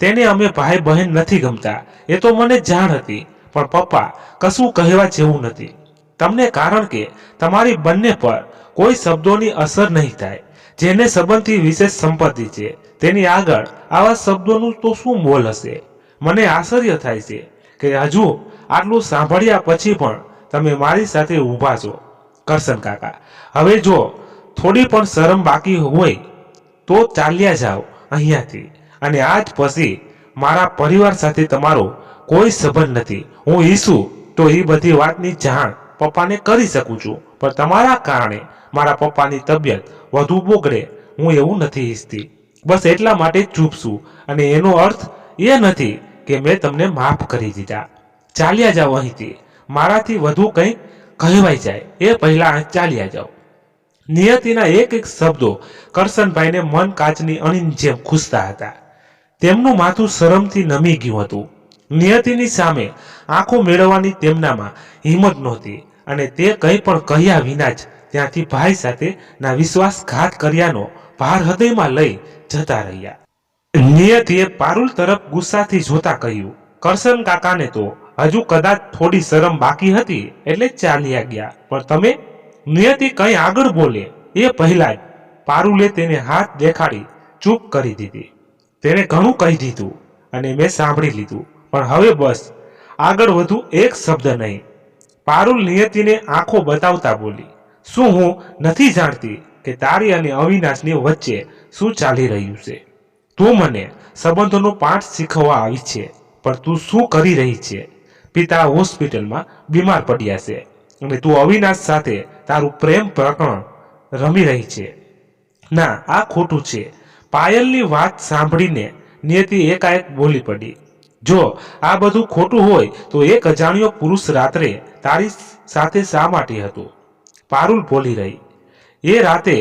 તેને અમે ભાઈ બહેન નથી ગમતા એ તો મને જાણ હતી, પણ પપ્પા કશું કહેવા જેવું નથી તમને, કારણ કે તમારી બંને પર કોઈ શબ્દોની અસર નહીં થાય. જેને સંબંધથી વિશેષ સંપત્તિ છે તેની આગળ આવા શબ્દોનું તો શું મોલ હશે? મને આશ્ચર્ય થાય છે કે હજુ આટલું સાંભળ્યા પછી પણ તમે મારી સાથે ઊભા છો. કરશન કાકા, હવે જો થોડી પણ શરમ બાકી હોય તો ચાલ્યા જાઓ અહીંયાથી, અને આજ પછી મારા પરિવાર સાથે તમારો કોઈ સંબંધ નથી. હું ઈચ્છું તો એ બધી વાતની જાણ પપ્પાને કરી શકું છું, પણ તમારા કારણે મારા પપ્પાની તબિયત વધુ બગડે હું એવું નથી ઈચ્છતી. બસ એટલા માટે ચૂપ છું, અને એનો અર્થ એ નથી કે મેં તમને માફ કરી દીધા. ચાલ્યા જાઓ અહીંથી. મારાથી વધુ કંઈ કહેવાય જાય એ પહેલા ચાલ્યા જાઓ. નિયતિના એક એક શબ્દો કરશનભાઈને મન કાચની અણીની જેમ ખૂંચતા હતા. તેમનું માથું શરમથી નમી ગયું હતું. નિયતિની સામે આંખો મેળવવાની તેમનામાં હિંમત નહોતી, અને તે કંઈ પણ કહ્યા વિના જ ત્યાંથી ભાઈ સાથે ના વિશ્વાસઘાત કર્યાનો ભાર હૃદયમાં લઈ જતા રહ્યા. નિયતિએ પારુલ તરફ ગુસ્સાથી જોતા કહ્યું, કરશન કાકાને તો હજુ કદાચ થોડી શરમ બાકી હતી એટલે ચાલ્યા ગયા, પણ તમે? નિયતિ કંઈ આગળ બોલે એ પહેલા જ પારુલે તેને હાથ દેખાડી ચૂપ કરી દીધી. તેને ઘણું કહી દીધું અને મેં સાંભળી લીધું, પણ હવે બસ, આગળ વધુ એક શબ્દ નહીં. પારુલ નિયતિને આંખો બતાવતા બોલી, શું હું નથી જાણતી કે તારી અને અવિનાશની વચ્ચે શું ચાલી રહ્યું છે? તું મને સંબંધોનો પાઠ શીખવવા આવી છે, પણ તું શું કરી રહી છે? પિતા હોસ્પિટલમાં બીમાર પડ્યા છે અને તું અવિનાશ સાથે તારું પ્રેમ પ્રકરણ રમી રહી છે. ના, આ ખોટું છે. પાયલની વાત સાંભળીને નિયતિ એકાએક બોલી પડી, જો આ બધું ખોટું હોય તો એક અજાણ્યો પુરુષ રાત્રે તારી સાથે શા માટે હતો? પારુલ બોલી રહી, એ રાતે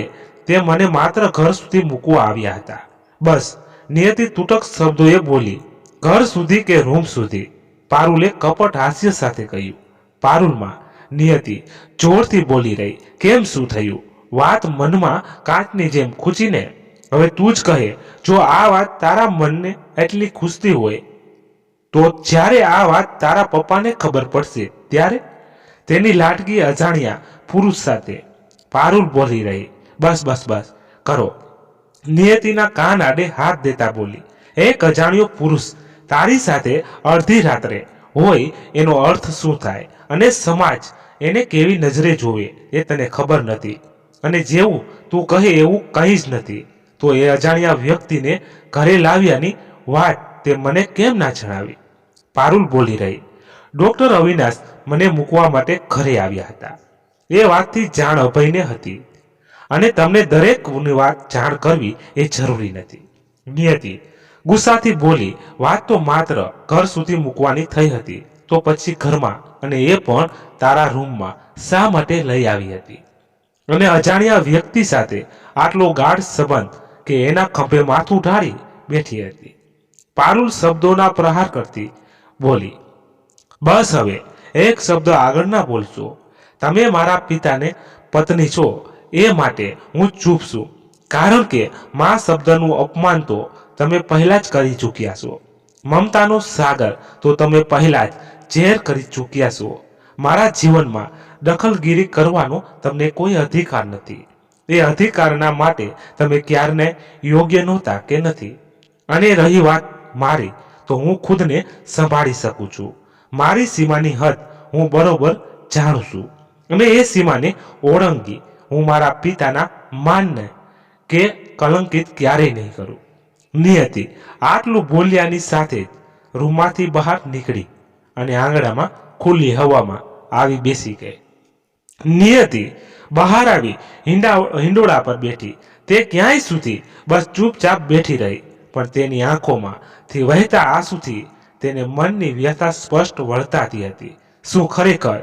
તે મને માત્ર ઘર સુધી મૂકવા આવ્યા હતા. બસ. નિયતિ તૂટક શબ્દોએ બોલી, ઘર સુધી કે રૂમ સુધી? પારુલે કપટ હાસ્ય સાથે કહ્યું. પારુલમાં નિયતિ જોરથી બોલી રહી, કેમ, શું થયું? વાત મનમાં કાચની જેમ ખૂંચીને, હવે તું જ કહે. જો આ વાત તારા મનને એટલી ખૂંચતી હોય તો જ્યારે આ વાત તારા પપ્પાને ખબર પડશે ત્યારે? તેની લાટકી અજાણ્યા પુરુષ સાથે. પારુલ બોલી રહી, બસ બસ બસ કરો. નિયતિના કાન આડે હાથ દેતા બોલી, એક અજાણ્યો પુરુષ તારી સાથે અડધી રાત્રે હોય એનો અર્થ શું થાય, અને સમાજ એને કેવી નજરે જોવે એ તને ખબર નથી, અને જેવું તું કહે એવું કંઈ જ નથી. તો એ અજાણ્યા વ્યક્તિને ઘરે લાવ્યાની વાત તે મને કેમ ના જણાવી? પારુલ બોલી રહી, ડોક્ટર અવિનાશ મને મૂકવા માટે ઘરે આવ્યા હતા. એ વાતથી જાણ અભયને હતી, અને તમને દરેકની વાત જાણ કરવી એ જરૂરી નથી. નિયતિ ગુસ્સાથી બોલી, વાત તો માત્ર ઘર સુધી મૂકવાની થઈ હતી, તો પછી ઘરમાં, અને એ પણ તારા રૂમમાં શા માટે લઈ આવી હતી? અને અજાણ્યા વ્યક્તિ સાથે આટલો ગાઢ સંબંધ કે એના ખભે માથું ઢાળી બેઠી હતી. પારુલ શબ્દોના પ્રહાર કરતી બોલી, બસ હવે એક શબ્દ આગળ ના બોલશો. તમે મારા પિતાને પત્ની છો એ માટે હું ચૂપ છું, કારણ કે મા શબ્દનું અપમાન તો તમે પહેલા જ કરી ચૂક્યા છો. મમતાનો સાગર તો તમે પહેલા જ ઝેર કરી ચૂક્યા છો. મારા જીવનમાં દખલગીરી કરવાનો તમને કોઈ અધિકાર નથી. એ અધિકારના માટે તમે ક્યારને યોગ્ય નહોતા કે નથી. અને રહી વાત મારી, તો હું ખુદને સંભાળી શકું છું. મારી સીમાની હદ હું બરોબર જાણું છું, અને એ સીમાને ઓળંગી હું મારા પિતાના માનને કે કલંકિત ક્યારેય નહીં કરું. નિયતિ આટલું બોલ્યાની સાથે જ રૂમમાંથી બહાર નીકળી અને આંગણામાં ખુલ્લી હવામાં આવી બેસી ગઈ. નિયતિ બહાર આવી હિંડોળા પર બેઠી. તે ક્યાંય સુધી બસ ચૂપચાપ બેઠી રહી, પણ તેની આંખોમાંથી વહેતા આંસુથી તેને મનની વ્યથા સ્પષ્ટ વળતાતી હતી. શું ખરેખર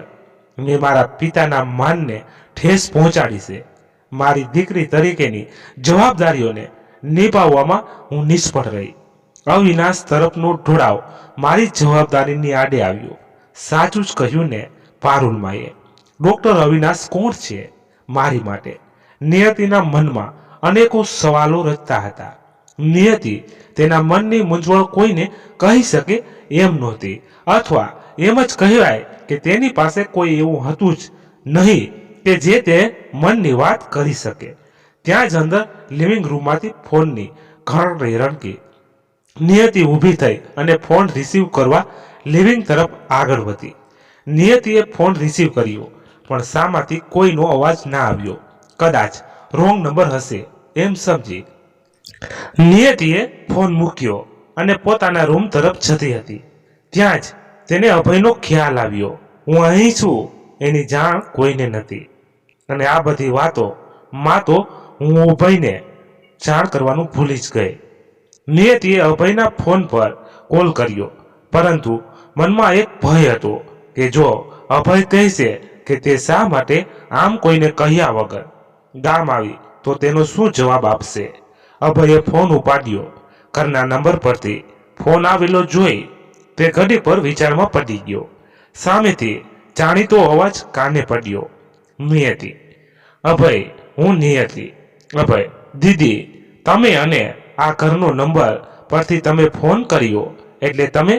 મેં મારા પિતાના માનને ઠેસ પહોંચાડી છે? મારી દીકરી તરીકેની જવાબદારીઓને નિભાવવામાં હું નિષ્ફળ રહી. અવિનાશ તરફનો ઢોળાવ મારી જવાબદારીની આડે આવ્યો. સાચું જ કહ્યું ને પારુલમાએ. ડોક્ટર અવિનાશ કોણ છે મારી માટે? નિયતિના મનમાં અનેકો સવાલો રચતા હતા. નિયતિ તેના મનની મૂંઝવણ કોઈને કહી શકે એમ નહોતી, અથવા એમ જ કહેવાય કે તેની પાસે કોઈ એવું હતું જ નહીં કે જે તે મનની વાત કરી શકે. ત્યાં જ અંદર લિવિંગ રૂમમાંથી ફોનની ઘંટડી રણકી. નિયતિ ઊભી થઈ અને ફોન રિસીવ કરવા લિવિંગ તરફ આગળ વધી. નિયતિએ ફોન રિસીવ કર્યો, પણ સામાંથી કોઈનો અવાજ ના આવ્યો. કદાચ રોંગ નંબર હશે એમ સમજી નિયતિએ ફોન મૂક્યો અને પોતાના રૂમ તરફ જતી હતી. ત્યાં જ તેને અભયનો ખ્યાલ આવ્યો. હું અહીં છું એની જાણ કોઈને નથી, અને આ બધી વાતો માં તો હું અભયને જાણ કરવાનું ભૂલી જ ગઈ. નિયતિએ અભયના ફોન પર કોલ કર્યો, પરંતુ મનમાં એક ભય હતો કે જો અભય કહેશે કે તે શા માટે આમ કોઈને કહ્યા વગર ગામ આવી તો તેનો શું જવાબ આપશે. અભયે ફોન ઉપાડ્યો. ઘરના નંબર પરથી ફોન આવેલો જોઈ તે ઘડી પર વિચારમાં પડી ગયો. સામેથી જાણીતો અવાજ કાને પડ્યો. નિયતિ. અભય, હું નિયતિ. અભય, દીદી, તમે અને આ ઘરનો નંબર પરથી તમે ફોન કર્યો એટલે તમે?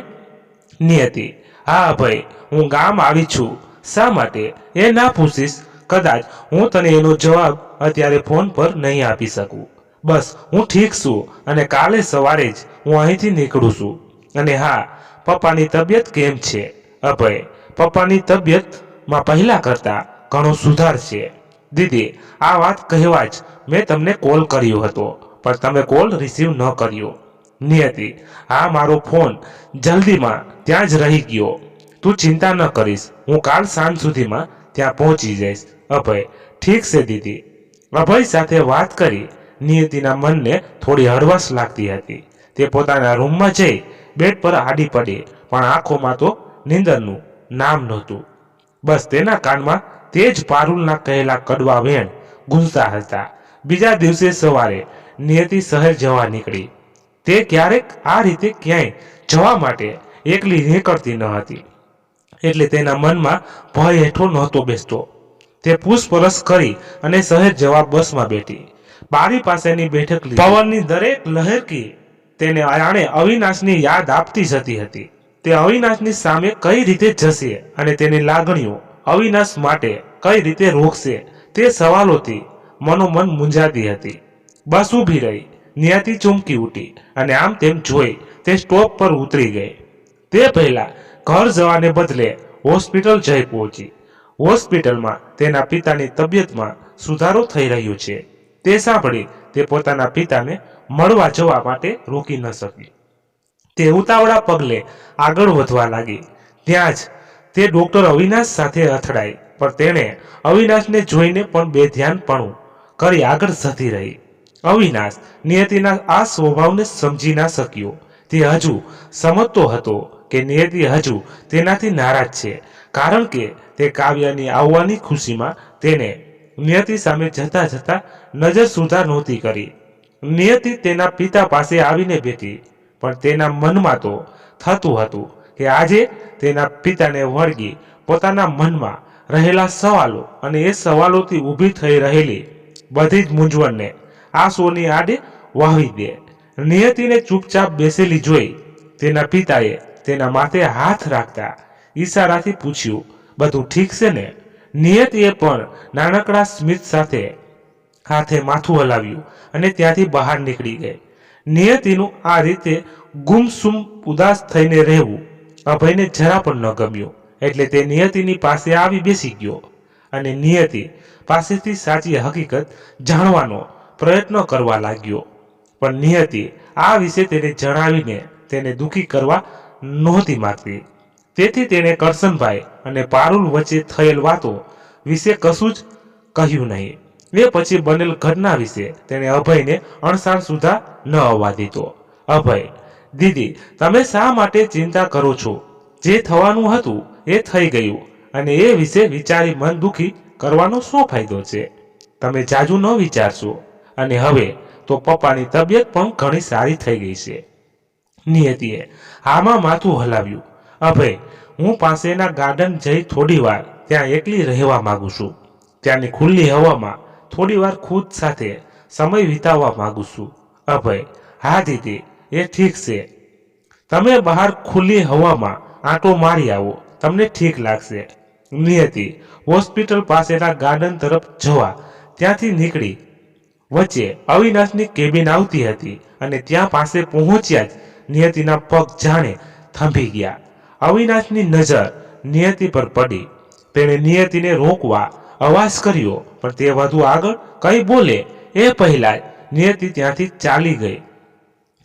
નિયતિ. હા અભય, હું ગામ આવી છું. શા માટે એ ના પૂછીશ? કદાચ હું તને એનો જવાબ અત્યારે ફોન પર નહીં આપી શકું. બસ હું ઠીક છું અને કાલે સવારે જ હું અહીંથી નીકળું છું. અને હા, પપ્પાની તબિયત કેમ છે? અભય. પપ્પાની તબિયતમાં પહેલા કરતા ઘણો સુધાર છે. દીદી, આ વાત કહેવા જ મેં તમને કોલ કર્યો હતો, પણ તમે કોલ રિસીવ ન કર્યો. નિયતિ. હા, મારો ફોન જલ્દીમાં ત્યાં જ રહી ગયો. તું ચિંતા ન કરીશ, હું કાલ સાંજ સુધીમાં ત્યાં પહોંચી જઈશ. અભય. ઠીક છે દીદી. અભય સાથે વાત કરી નિયતિના મનને થોડી હળવાશ લાગતી હતી. તે પોતાના રૂમમાં જઈ બેડ પર આડી પડી, પણ આંખોમાં તો નીંદરનું નામ નહોતું. બસ તેના કાનમાં તે જ પારુલના કહેલા કડવા વેણ ગુંજતા હતા. બીજા દિવસે સવારે નિયતિ શહેર જવા નીકળી. તે ક્યારેક આ રીતે ક્યાંય જવા માટે એકલી નીકળતી ન હતી, એટલે તેના મનમાં ભય હેઠો નહોતો બેસતો. તે પૂછપરછ કરી અને શહેર જવા બસમાં બેઠી. બારી પાસેની બેઠક લીધી. પવનની દરેક લહેરકી તેને આણે અવિનાશની યાદ આપતી જતી હતી. તે અવિનાશની સામે કઈ રીતે જશે અને તેની લાગણીઓ અવિનાશ માટે કઈ રીતે રોકશે તે સવાલોથી મનોમન મૂંઝાતી હતી. બસ ઊભી રહી. નિયતિ ચમકી ઉઠી અને આમ તેમ જોઈ તે સ્ટોપ પર ઉતરી ગઈ. તે પહેલા ઘર જવાને બદલે હોસ્પિટલ જઈ પહોંચી. હોસ્પિટલમાં તેના પિતાની તબિયતમાં સુધારો થઈ રહ્યો છે તે સાંભળી તે પોતાના પિતાને મળવા જવા માટે રોકી ન શકી. તે ઉતાવળા પગલે આગળ વધવા લાગી. ત્યાં જ તે ડોક્ટર અવિનાશ સાથે અથડાઈ, પણ તેણે અવિનાશને જોઈને પણ બેધ્યાનપણું કરી આગળ જતી રહી. અવિનાશ નિયતિના આ સ્વભાવને સમજી ના શક્યો. તે હજુ સમજતો હતો કે નિયતિ હજુ તેનાથી નારાજ છે, કારણ કે તે કાવ્યની આવવાની ખુશીમાં તેને નિયતિ સામે જતા જતા નજર સુધાર નહોતી કરી. નિયતિ તેના પિતા પાસે આવીને બેઠી, પણ તેના મનમાં તો થતું હતું કે આજે તેના પિતાને વળગી પોતાના મનમાં રહેલા સવાલો અને એ સવાલોથી ઊભી થઈ રહેલી બધી જ મૂંઝવણને આંસુઓની આડે વાવી દે. નિયતિને ચૂપચાપ બેસેલી જોઈ તેના પિતાએ તેના માથે હાથ રાખતા ઈશારાથી પૂછ્યું, બધું ઠીક છે ને? નિયતિએ પણ નાનકડા સ્મિત સાથે હાથે માથું હલાવ્યું અને ત્યાંથી બહાર નીકળી ગઈ. નિયતિનું આ રીતે ગુમસુમ ઉદાસ થઈને રહેવું અભયને જરા પણ ન ગમ્યું, એટલે તે નિયતિની પાસે આવી બેસી ગયો અને નિયતિ પાસેથી સાચી હકીકત જાણવાનો પ્રયત્ન કરવા લાગ્યો. પણ નિયતિ આ વિશે તેને જણાવીને તેને દુઃખી કરવા નહોતી માંગતી. તેથી તેણે કરશનભાઈ અને પારુલ વચ્ચે થયેલ વાતો વિશે કશું જ કહ્યું નહીં. એ પછી બનેલ ઘટના વિશે તેણે અભયને અણસાર સુધા ન આવવા દીધો. અભય. દીદી, તમે શા માટે ચિંતા કરો છો? જે થવાનું હતું એ થઈ ગયું, અને એ વિશે વિચારી મન દુઃખી કરવાનો શું ફાયદો છે? તમે જાજુ ન વિચારશો, અને હવે તો પપ્પાની તબિયત પણ ઘણી સારી થઈ ગઈ છે. નિયતિએ આમાં માથું હલાવ્યું. અભય, હું પાસેના ગાર્ડન જઈ થોડી વાર ત્યાં એકલી રહેવા માંગુ છું. ત્યાંની ખુલ્લી હવામાં થોડી વાર ખુદ સાથે સમય વિતાવવા માંગુ છું. અભય. હા દીદી, એ ઠીક છે. તમે બહાર ખુલ્લી હવામાં આંટો મારી આવો, તમને ઠીક લાગશે. નિયતિ હોસ્પિટલ પાસેના ગાર્ડન તરફ જવા ત્યાંથી નીકળી. વચ્ચે અવિનાશની કેબિન આવતી હતી અને ત્યાં પાસે પહોંચ્યા જ નિયતિના પગ જાણે થંભી ગયા. અવિનાશની નજર નિયતિ પર પડી. તેણે નિયતિને રોકવા અવાજ કર્યો, પણ તે વધુ આગળ કંઈ બોલે એ પહેલા જ નિયતિ ત્યાંથી ચાલી ગઈ.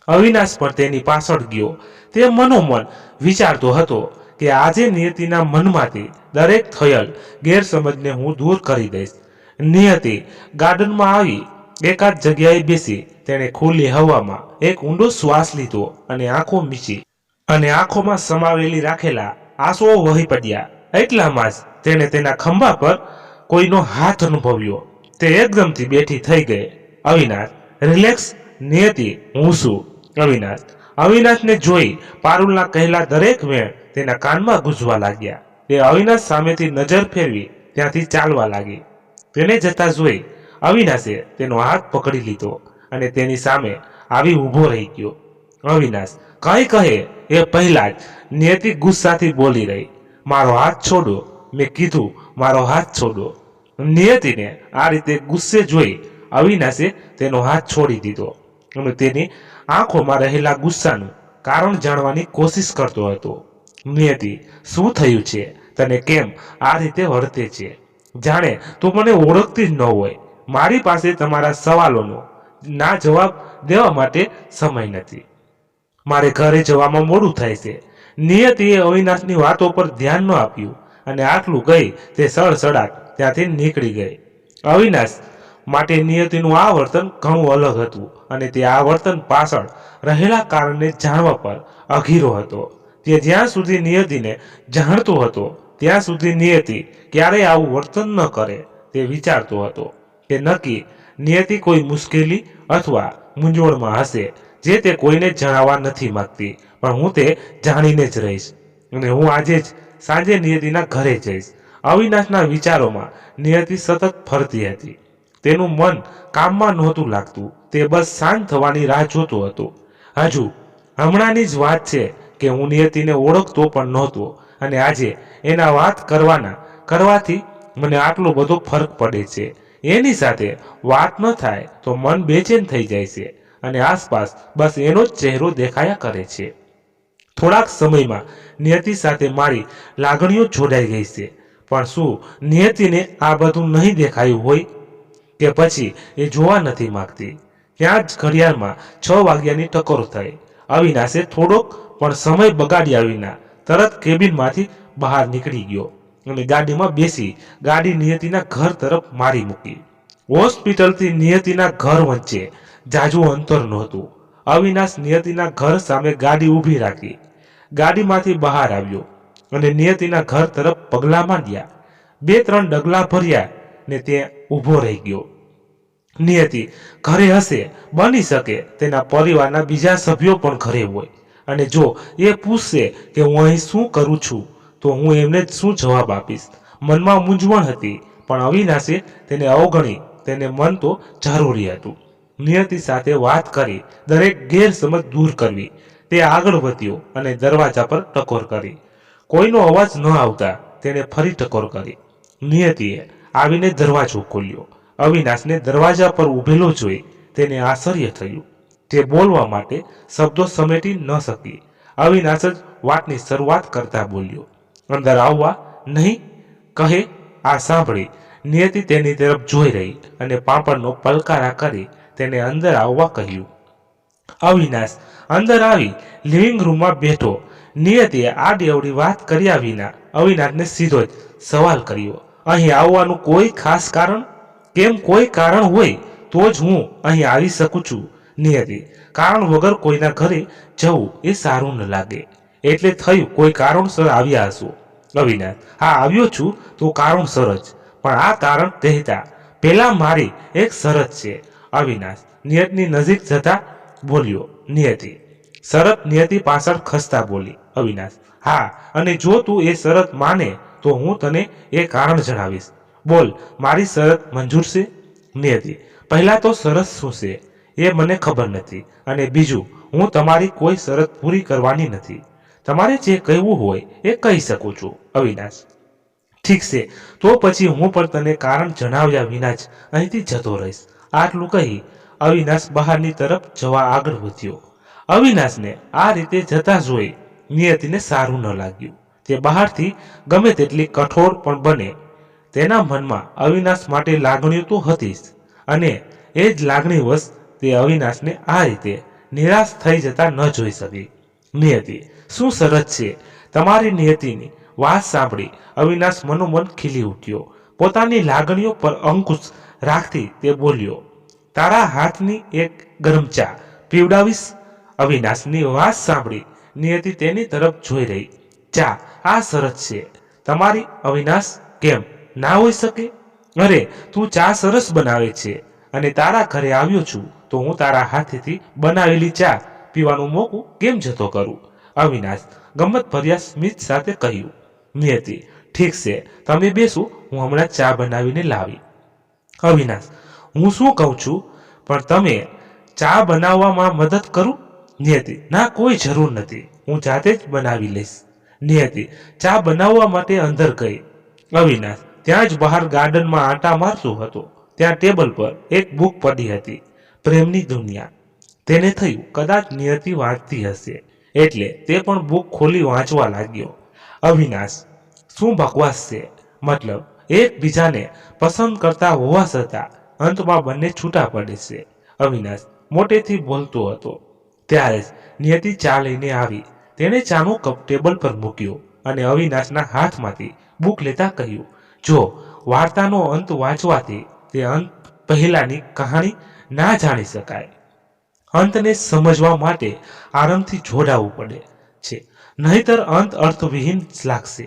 અવિનાશ પણ તેની પાછળ ગયો. તે મનોમન વિચારતો હતો કે આજે નિયતિના મનમાંથી દરેક થયેલ ગેરસમજને હું દૂર કરી દઈશ. નિયતિ ગાર્ડનમાં આવી એકાદ જગ્યાએ બેસી તેણે ખુલ્લી હવામાં એક ઊંડો શ્વાસ લીધો અને આંખો મીચી અને આંખોમાં સમાવેલી રાખેલા આંસુઓ વહી પડ્યા. એટલામાં જ તેણે તેના ખંભા પર કોઈનો હાથ અનુભવ્યો. તે એકદમથી બેઠી થઈ ગઈ. અવિનાશ, રિલેક્સ. નિયતિ, હું છું. અવિનાશ. અવિનાશને જોઈ પારુલના કહેલા દરેક વેણ તેના કાનમાં ગુંજવા લાગ્યા. તે અવિનાશ સામેથી નજર ફેરવી ત્યાંથી ચાલવા લાગી. તેને જતા જોઈ અવિનાશે તેનો હાથ પકડી લીધો અને તેની સામે આવી ઊભો રહી ગયો. અવિનાશ કંઈ કહે એ પહેલા જ નિયતિ ગુસ્સાથી બોલી રહી, મારો હાથ છોડો. મેં કીધું મારો હાથ છોડો. નિયતિને આ રીતે ગુસ્સે જોઈ અવિનાશે તેનો હાથ છોડી દીધો અને તેની આંખોમાં રહેલા ગુસ્સાનું કારણ જાણવાની કોશિશ કરતો હતો. નિયતિ, શું થયું છે? તને કેમ આ રીતે વર્તે છે? જાણે તું મને ઓળખતી જ ન હોય. મારી પાસે તમારા સવાલોનો ના જવાબ દેવા માટે સમય નથી. મારે ઘરે જવામાં મોડું થાય છે. નિયતિએ અવિનાશની વાતો પર ધ્યાન ન આપ્યું અને આટલું ગઈ તે સડસડાટ ત્યાંથી નીકળી ગઈ. અવિનાશ માટે નિયતિનું આ વર્તન ઘણું અલગ હતું અને તે આ વર્તન પાછળ રહેલા કારણને જાણવા પર અઘીરો હતો. તે જ્યાં સુધી નિયતિને જાણતો હતો ત્યાં સુધી નિયતિ ક્યારેય આવું વર્તન ન કરે તે વિચારતો હતો કે નક્કી નિયતિ કોઈ મુશ્કેલી અથવા મૂંઝવણમાં હશે જે તે કોઈને જણાવવા નથી માંગતી. પણ હું તે જાણીને જ રહીશ અને હું આજે જ સાંજે નિયતિના ઘરે જઈશ. અવિનાશના વિચારોમાં નિયતિ સતત ફરતી હતી. તેનું મન કામમાં નહોતું લાગતું. તે બસ શાંત થવાની રાહ જોતો હતો. હજુ હમણાંની જ વાત છે કે હું નિયતિને ઓળખતો પણ નહોતો અને આજે એના વાત કરવાથી મને આટલો બધો ફરક પડે છે. એની સાથે વાત ન થાય તો મન બેચેન થઈ જાય છે અને આસપાસ બસ એનો જ ચહેરો દેખાયા કરે છે. થોડાક સમયમાં નિયતિ સાથે મારી લાગણીઓ જોડાઈ ગઈ છે. પણ શું નિયતિને આ બધું નહીં દેખાયું હોય કે પછી એ જોવા નથી માંગતી? ત્યાં જ ઘડિયાળમાં 6 વાગ્યાની ટકોર થઈ. અવિનાશે થોડોક પણ સમય બગાડ્યા વિના તરત કેબિનમાંથી બહાર નીકળી ગયો અને ગાડીમાં બેસી ગાડી નિયતિના ઘર તરફ મારી મૂકી. હોસ્પિટલથી નિયતિના ઘર વચ્ચે જાજુ અંતર નહોતું. અવિનાશ નિયતિના ઘર સામે ગાડી ઊભી રાખી ગાડીમાંથી બહાર આવ્યો અને નિયતિના ઘર તરફ પગલાં માંડ્યા. 2-3 ડગલા ભર્યા ને તે ઊભો રહી ગયો. નિયતિ ઘરે હશે. બની શકે તેના પરિવારના બીજા સભ્યો પણ ઘરે હોય અને જો એ પૂછશે કે હું અહીં શું કરું છું તો હું એમને શું જવાબ આપીશ? મનમાં મૂંઝવણ હતી પણ અવિનાશે તેને અવગણી. તેને મન તો જરૂરી હતું નિયતિ સાથે વાત કરી દરેક ગેરસમજ દૂર કરવી. તે આગળ વધ્યો અને દરવાજા પર ટકોર કરી. કોઈનો અવાજ ન આવતા તેણે ફરી ટકોર કરી. નિયતિએ આવીને દરવાજો ખોલ્યો. અવિનાશને દરવાજા પર ઊભેલો જોઈ તેને આશ્ચર્ય થયું. તે બોલવા માટે શબ્દો સમેટી ન શકી. અવિનાશ જ વાતની શરૂઆત કરતા બોલ્યો, અંદર આવવા નહીં કહે. આ સાંભળી નિયતિ તેની તરફ જોઈ રહી અને પાપડનો પલકારા કરી તેને અંદર આવવા કહ્યું. અવિનાશ અંદર આવી લિવિંગ રૂમમાં બેઠો. નિયતિએ આડી વાત કર્યા વિના અવિનાશને સીધો જ સવાલ કર્યો, અહીં આવવાનું કોઈ ખાસ કારણ? કેમ કોઈ કારણ હોય તો જ હું અહીં આવી શકું છું. નિયતિ, કારણ વગર કોઈના ઘરે જવું એ સારું ન લાગે. એટલે થયું કોઈ કારણસર આવ્યા હશો. અવિનાશ, હા આવ્યો છું તો કારણસર જ. પણ આ કારણ કહેતા પહેલા મારી એક શરત છે. અવિનાશ નિયતિની નજીક જતા બોલ્યો. નિયતિ શરત નિયતિ પાછળ ખસતા બોલી. અવિનાશ, હા, અને જો તું એ શરત માને તો હું તને એ કારણ જણાવીશ. બોલ, મારી શરત મંજૂર છે? નિયતિ, પહેલા તો શરત શું છે એ મને ખબર નથી અને બીજું હું તમારી કોઈ શરત પૂરી કરવાની નથી. તમારે જે કહેવું હોય એ કહી શકો છો. અવિનાશ, ઠીક છે, તો પછી હું પણ તને કારણ જણાવ્યા વિના જ અહીંથી જતો રહીશ. આટલું કહી અવિનાશ બહારની તરફ જવા આગળ વધ્યો. અવિનાશને આ રીતે જતા જોઈ નિયતિને સારું ન લાગ્યું. તે બહારથી ગમે તેટલી કઠોર પણ બને તેના મનમાં અવિનાશ માટે લાગણીઓ તો હતી જ અને એ જ લાગણીવશ તે અવિનાશને આ રીતે નિરાશ થઈ જતા ન જોઈ શકી. નિયતિ, શું શરત છે તમારી? નિયતિની વાત સાંભળી અવિનાશ મનોમન ખીલી ઉઠ્યો. પોતાની લાગણીઓ પર અંકુશ રાખતી તે બોલ્યો, તારા હાથની એક ગરમ ચા પીવડાવીશ. અવિનાશની વાત સાંભળી નિયતિ તેની તરફ જોઈ રહી. ચા આ સરસ છે તમારી અવિનાશ, કેમ ના હોઈ શકે? અરે તું ચા સરસ બનાવે છે અને તારા ઘરે આવ્યો છું તો હું તારા હાથેથી બનાવેલી ચા પીવાનું મોકું કેમ જતો કરું? અવિનાશ ગમત ભર્યા સ્મિત સાથે કહ્યું. નિયતિ ઠીક છે, તમે બેસો, હું હમણાં ચા બનાવીને લાવી. અવિનાશ હું શું કહું છું, પણ તમે ચા બનાવવામાં મદદ કરું? નિયતિ ના, કોઈ જરૂર નથી, હું જાતે જ બનાવી લઈશ. નિયતિ ચા બનાવવા માટે અંદર ગઈ. અવિનાશ ત્યાં જ બહાર ગાર્ડનમાં આંટા મારતો હતો. ત્યાં ટેબલ પર એક બુક પડી હતી, પ્રેમની દુનિયા. તેને થયું કદાચ નિયતિ વાંચતી હશે એટલે તે પણ બુક ખોલી વાંચવા લાગ્યો. અવિનાશ શું બકવાસ છે, મતલબ એકબીજાને પસંદ કરતા હોવા છતાં અંતમાં બંને છૂટા પડે છે. અવિનાશ મોટેથી બોલતો હતો. ત્યારે જ નિયતિ ચા લઈને આવી. તેણે ચાનો કપ ટેબલ પર મૂક્યો અને અવિનાશના હાથમાંથી બુક લેતા કહ્યું, જો વાર્તાનો અંત વાંચવાથી તે અંત પહેલાની કહાણી ના જાણી શકાય. અંતને સમજવા માટે આરામથી જોડાવું પડે છે, નહીતર અંત અર્થવિહીન જ લાગશે.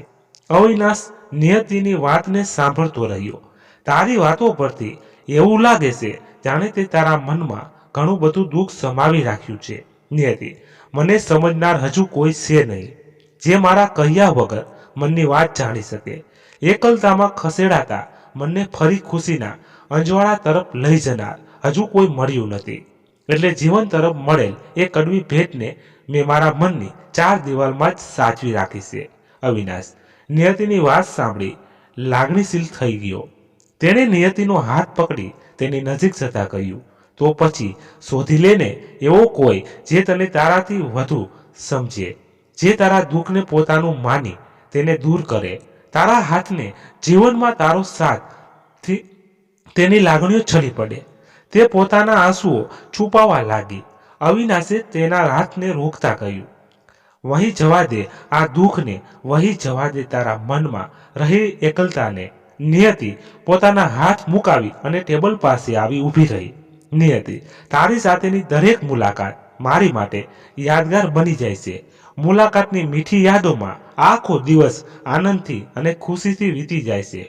અવિનાશ નિયતિની વાતને સાંભળતો રહ્યો. તારી વાતો પરથી એવું લાગે છે જાણે તે તારા મનમાં ઘણું બધું દુઃખ સમાવી રાખ્યું છે. નિયતિ મને સમજનાર હજુ કોઈ છે નહીં, જે મારા કહ્યા વગર મનની વાત જાણી શકે. એકલતામાં ખસેડાતા મનને ફરી ખુશીના અંજવાળા તરફ લઈ જનાર હજુ કોઈ મળ્યું નથી. એટલે જીવન તરફ મળેલ એ કડવી ભેટને મેં મારા મનની ચાર દિવાલમાં જ સાચવી રાખી છે. અવિનાશ નિયતિની વાત સાંભળી લાગણીશીલ થઈ ગયો. તેણે નિયતિનો હાથ પકડી તેની નજીક જતા કહ્યું, તો પછી શોધી લેને એવો કોઈ જે તને તારાથી વધુ સમજે, જે તારા દુઃખને પોતાનું માની તેને દૂર કરે. તારા હાથને જીવનમાં તારો સાથ તેની લાગણીઓ છળી પડે. તે પોતાના આંસુઓ છુપાવવા લાગી. અવિનાશે તેના હાથને રોકતા કહ્યું, વહીં જવા દે આ દુઃખને, વહીં જવા દે તારા મનમાં રહી એકલતાને. નિયતિ પોતાના હાથ મુકાવી અને ટેબલ પાસે આવી ઊભી રહી. નિયતિ તારી સાથેની દરેક મુલાકાત મારી માટે યાદગાર બની જાય છે. મુલાકાતની મીઠી યાદોમાં આખો દિવસ આનંદથી અને ખુશીથી વીતી જાય છે.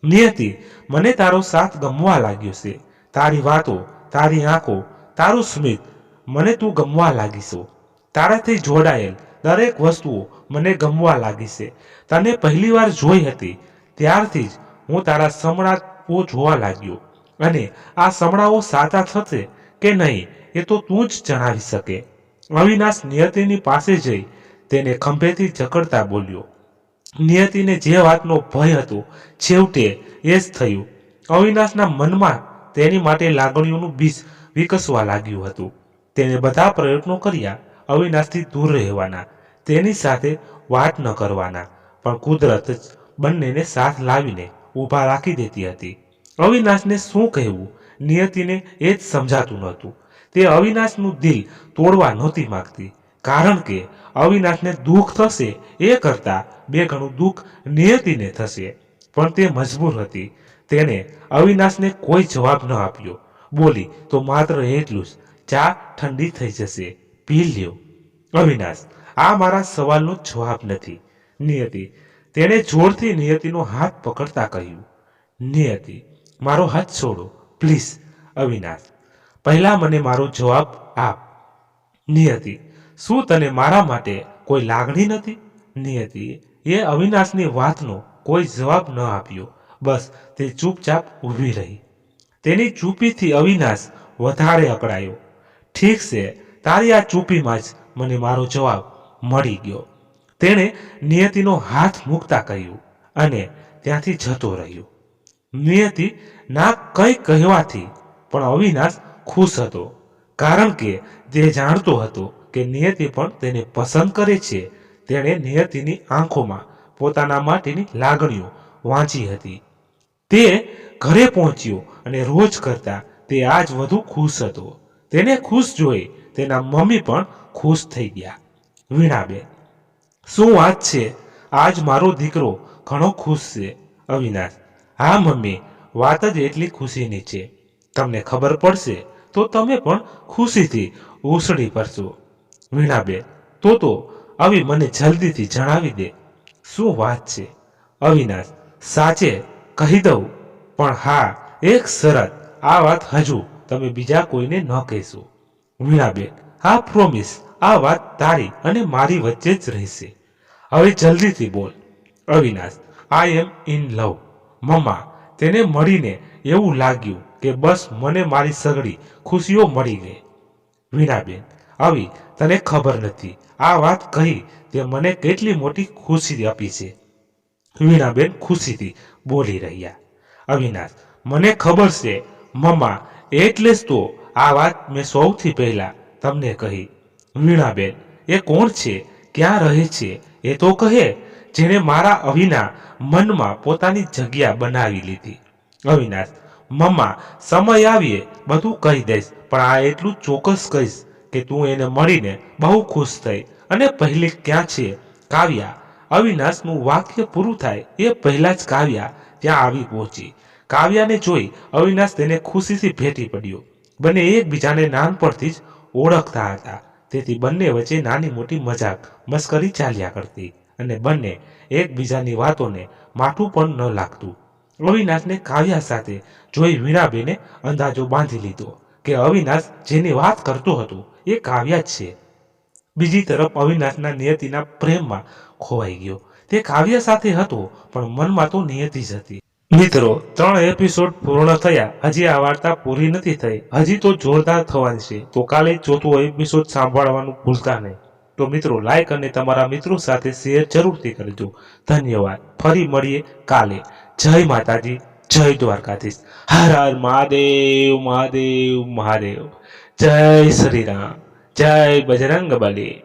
નિયતિ મને તારો સાથ ગમવા લાગ્યો છે. તારી વાતો, તારી આંખો, તારું સ્મિત, મને તું ગમવા લાગીશો. તારાથી જોડાયેલ દરેક વસ્તુઓ મને ગમવા લાગી છે. તને પહેલી વાર જોઈ હતી ત્યારથી જ હું તારા સમણાઓ જોવા લાગ્યો, અને આ સમણાઓ સાચા થશે કે નહીં એ તો તું જ જણાવી શકે. અવિનાશ નિયતિની પાસે જઈ તેને ખંભેથી જકડતા બોલ્યો. નિયતિને જે વાતનો ભય હતો છેવટે એ જ થયું. અવિનાશના મનમાં તેની માટે લાગણીઓનું બીજ વિકસવા લાગ્યું હતું. તેને બધા પ્રયત્નો કર્યા અવિનાશથી દૂર રહેવાના, તેની સાથે વાત ન કરવાના, પણ કુદરત જ બંનેને સાથ લાવીને ઊભા રાખી દેતી હતી. અવિનાશને શું કહેવું નિયતિને એ જ સમજાતું નહોતું. તે અવિનાશનું દિલ તોડવા નહોતી માંગતી, કારણ કે અવિનાશને દુઃખ થશે એ કરતાં બે ગણું દુઃખ નિયતિને થશે. પણ તે મજબૂર હતી. તેણે અવિનાશને કોઈ જવાબ ન આપ્યો. બોલી તો માત્ર એટલું જ, ચા ઠંડી થઈ જશે, પી લ્યો. અવિનાશ આ મારા સવાલનો જવાબ નથી. નિયતિ તેણે જોરથી નિયતિનો હાથ પકડતા કહ્યું. નિયતિ મારો હાથ છોડો પ્લીઝ. અવિનાશ પહેલા મને મારો જવાબ આપ. નિયતિ શું તને મારા માટે કોઈ લાગણી નથી? નિયતિ એ અવિનાશની વાતનો કોઈ જવાબ ન આપ્યો. બસ તે ચૂપચાપ ઊભી રહી. તેની ચૂપીથી અવિનાશ વધારે અકળાયો. ઠીક છે, તારી આ ચૂપીમાં જ મને મારો જવાબ મળી ગયો. તેણે નિયતિનો હાથ મૂકતા કહ્યું અને ત્યાંથી જતો રહ્યો. નિયતિ ના કંઈ કહેવાથી પણ અવિનાશ ખુશ હતો, કારણ કે તે જાણતો હતો કે નિયતિ પણ તેને પસંદ કરે છે. તેણે નિયતિની આંખોમાં પોતાના માટેની લાગણીઓ વાંચી હતી. તે ઘરે પહોંચ્યો અને રોજ કરતા તે આજ વધુ ખુશ હતો. તેને ખુશ જોઈ તેના મમ્મી પણ ખુશ થઈ ગયા. વીણાબેન શું વાત છે, આજ મારો દીકરો ઘણો ખુશ છે. અવિનાશ હા મમ્મી, વાત જ એટલી ખુશીની છે. તમને ખબર પડશે તો તમે પણ ખુશીથી ઉછળી પડશો. વીણાબેન, તો આવી મને જલ્દીથી જણાવી દે, શું વાત છે? અવિનાશ, સાચે કહી દઉં, પણ હા, એક શરત, આ વાત હજુ તમે બીજા કોઈને ન કહેશો. વીણાબેન, હા પ્રોમિસ, આ વાત તારી અને મારી વચ્ચે જ રહેશે. હવે જલ્દીથી બોલ. અવિનાશ, આઈ એમ ઇન લવ. મમ્મા, તેને મળીને એવું લાગ્યું કે બસ મને મારી સગળી ખુશીઓ મળી ગઈ. વીણાબેન, આવી તને ખબર નથી, આ વાત કહી તે મને કેટલી મોટી ખુશી આપી છે. વીણાબેન ખુશીથી બોલી રહ્યા. અવિનાશ, મને ખબર છે મમ્મા, એટલે જ તો આ વાત મેં સૌથી પહેલા તમને કહી. વીણાબેન, એ કોણ છે, ક્યાં રહે છે, એ તો કહે, જેણે મારા અવિના મનમાં પોતાની જગ્યા બનાવી લીધી. અવિનાશ, મમ્મા, સમય આવીએ બધું કહી દઈશ, પણ આ એટલું ચોક્કસ કહીશ કે તું એને મળીને બહુ ખુશ થઈ. અને પહેલી ક્યાં છે કાવ્યા? અવિનાશનું વાક્ય પૂરું થાય એ પહેલા જ કાવ્યા ત્યાં આવી પહોંચી. કાવ્યાને જોઈ અવિનાશ તેને ખુશીથી ભેટી પડ્યો. બંને એકબીજાને નાનપણથી જ ઓળખતા હતા, તેથી બંને વચ્ચે નાની મોટી મજાક મસ્કરી ચાલ્યા કરતી અને બંને એકબીજાની વાતોને માઠું પણ ન લાગતું. અવિનાશને કાવ્યા સાથે જોઈ વીણાબેને અંદાજો બાંધી લીધો કે અવિનાશ જેની વાત કરતો હતો એ કાવ્યા જ છે. બીજી તરફ અવિનાશના નિયતિના પ્રેમમાં ખોવાઈ ગયો. તે કાવ્ય સાથે હતો, પણ મનમાં તો નિયતિ જ હતી. મિત્રો, 3 એપિસોડ પૂર્ણ થયા, હજી આ વાર્તા પૂરી નથી થઈ, હજી તો જોરદાર થવાની છે. તો કાલે 4થો એપિસોડ સાંભળવાનું ભૂલતા નહીં. તો મિત્રો, લાઈક અને તમારા મિત્રો સાથે શેર જરૂરથી કરજો. ધન્યવાદ. ફરી મળીએ કાલે. જય માતાજી, જય દ્વારકાધીશ. હર હર મહાદેવ, મહાદેવ, મહાદેવ. જય શ્રી રામ, જય બજરંગ બલી.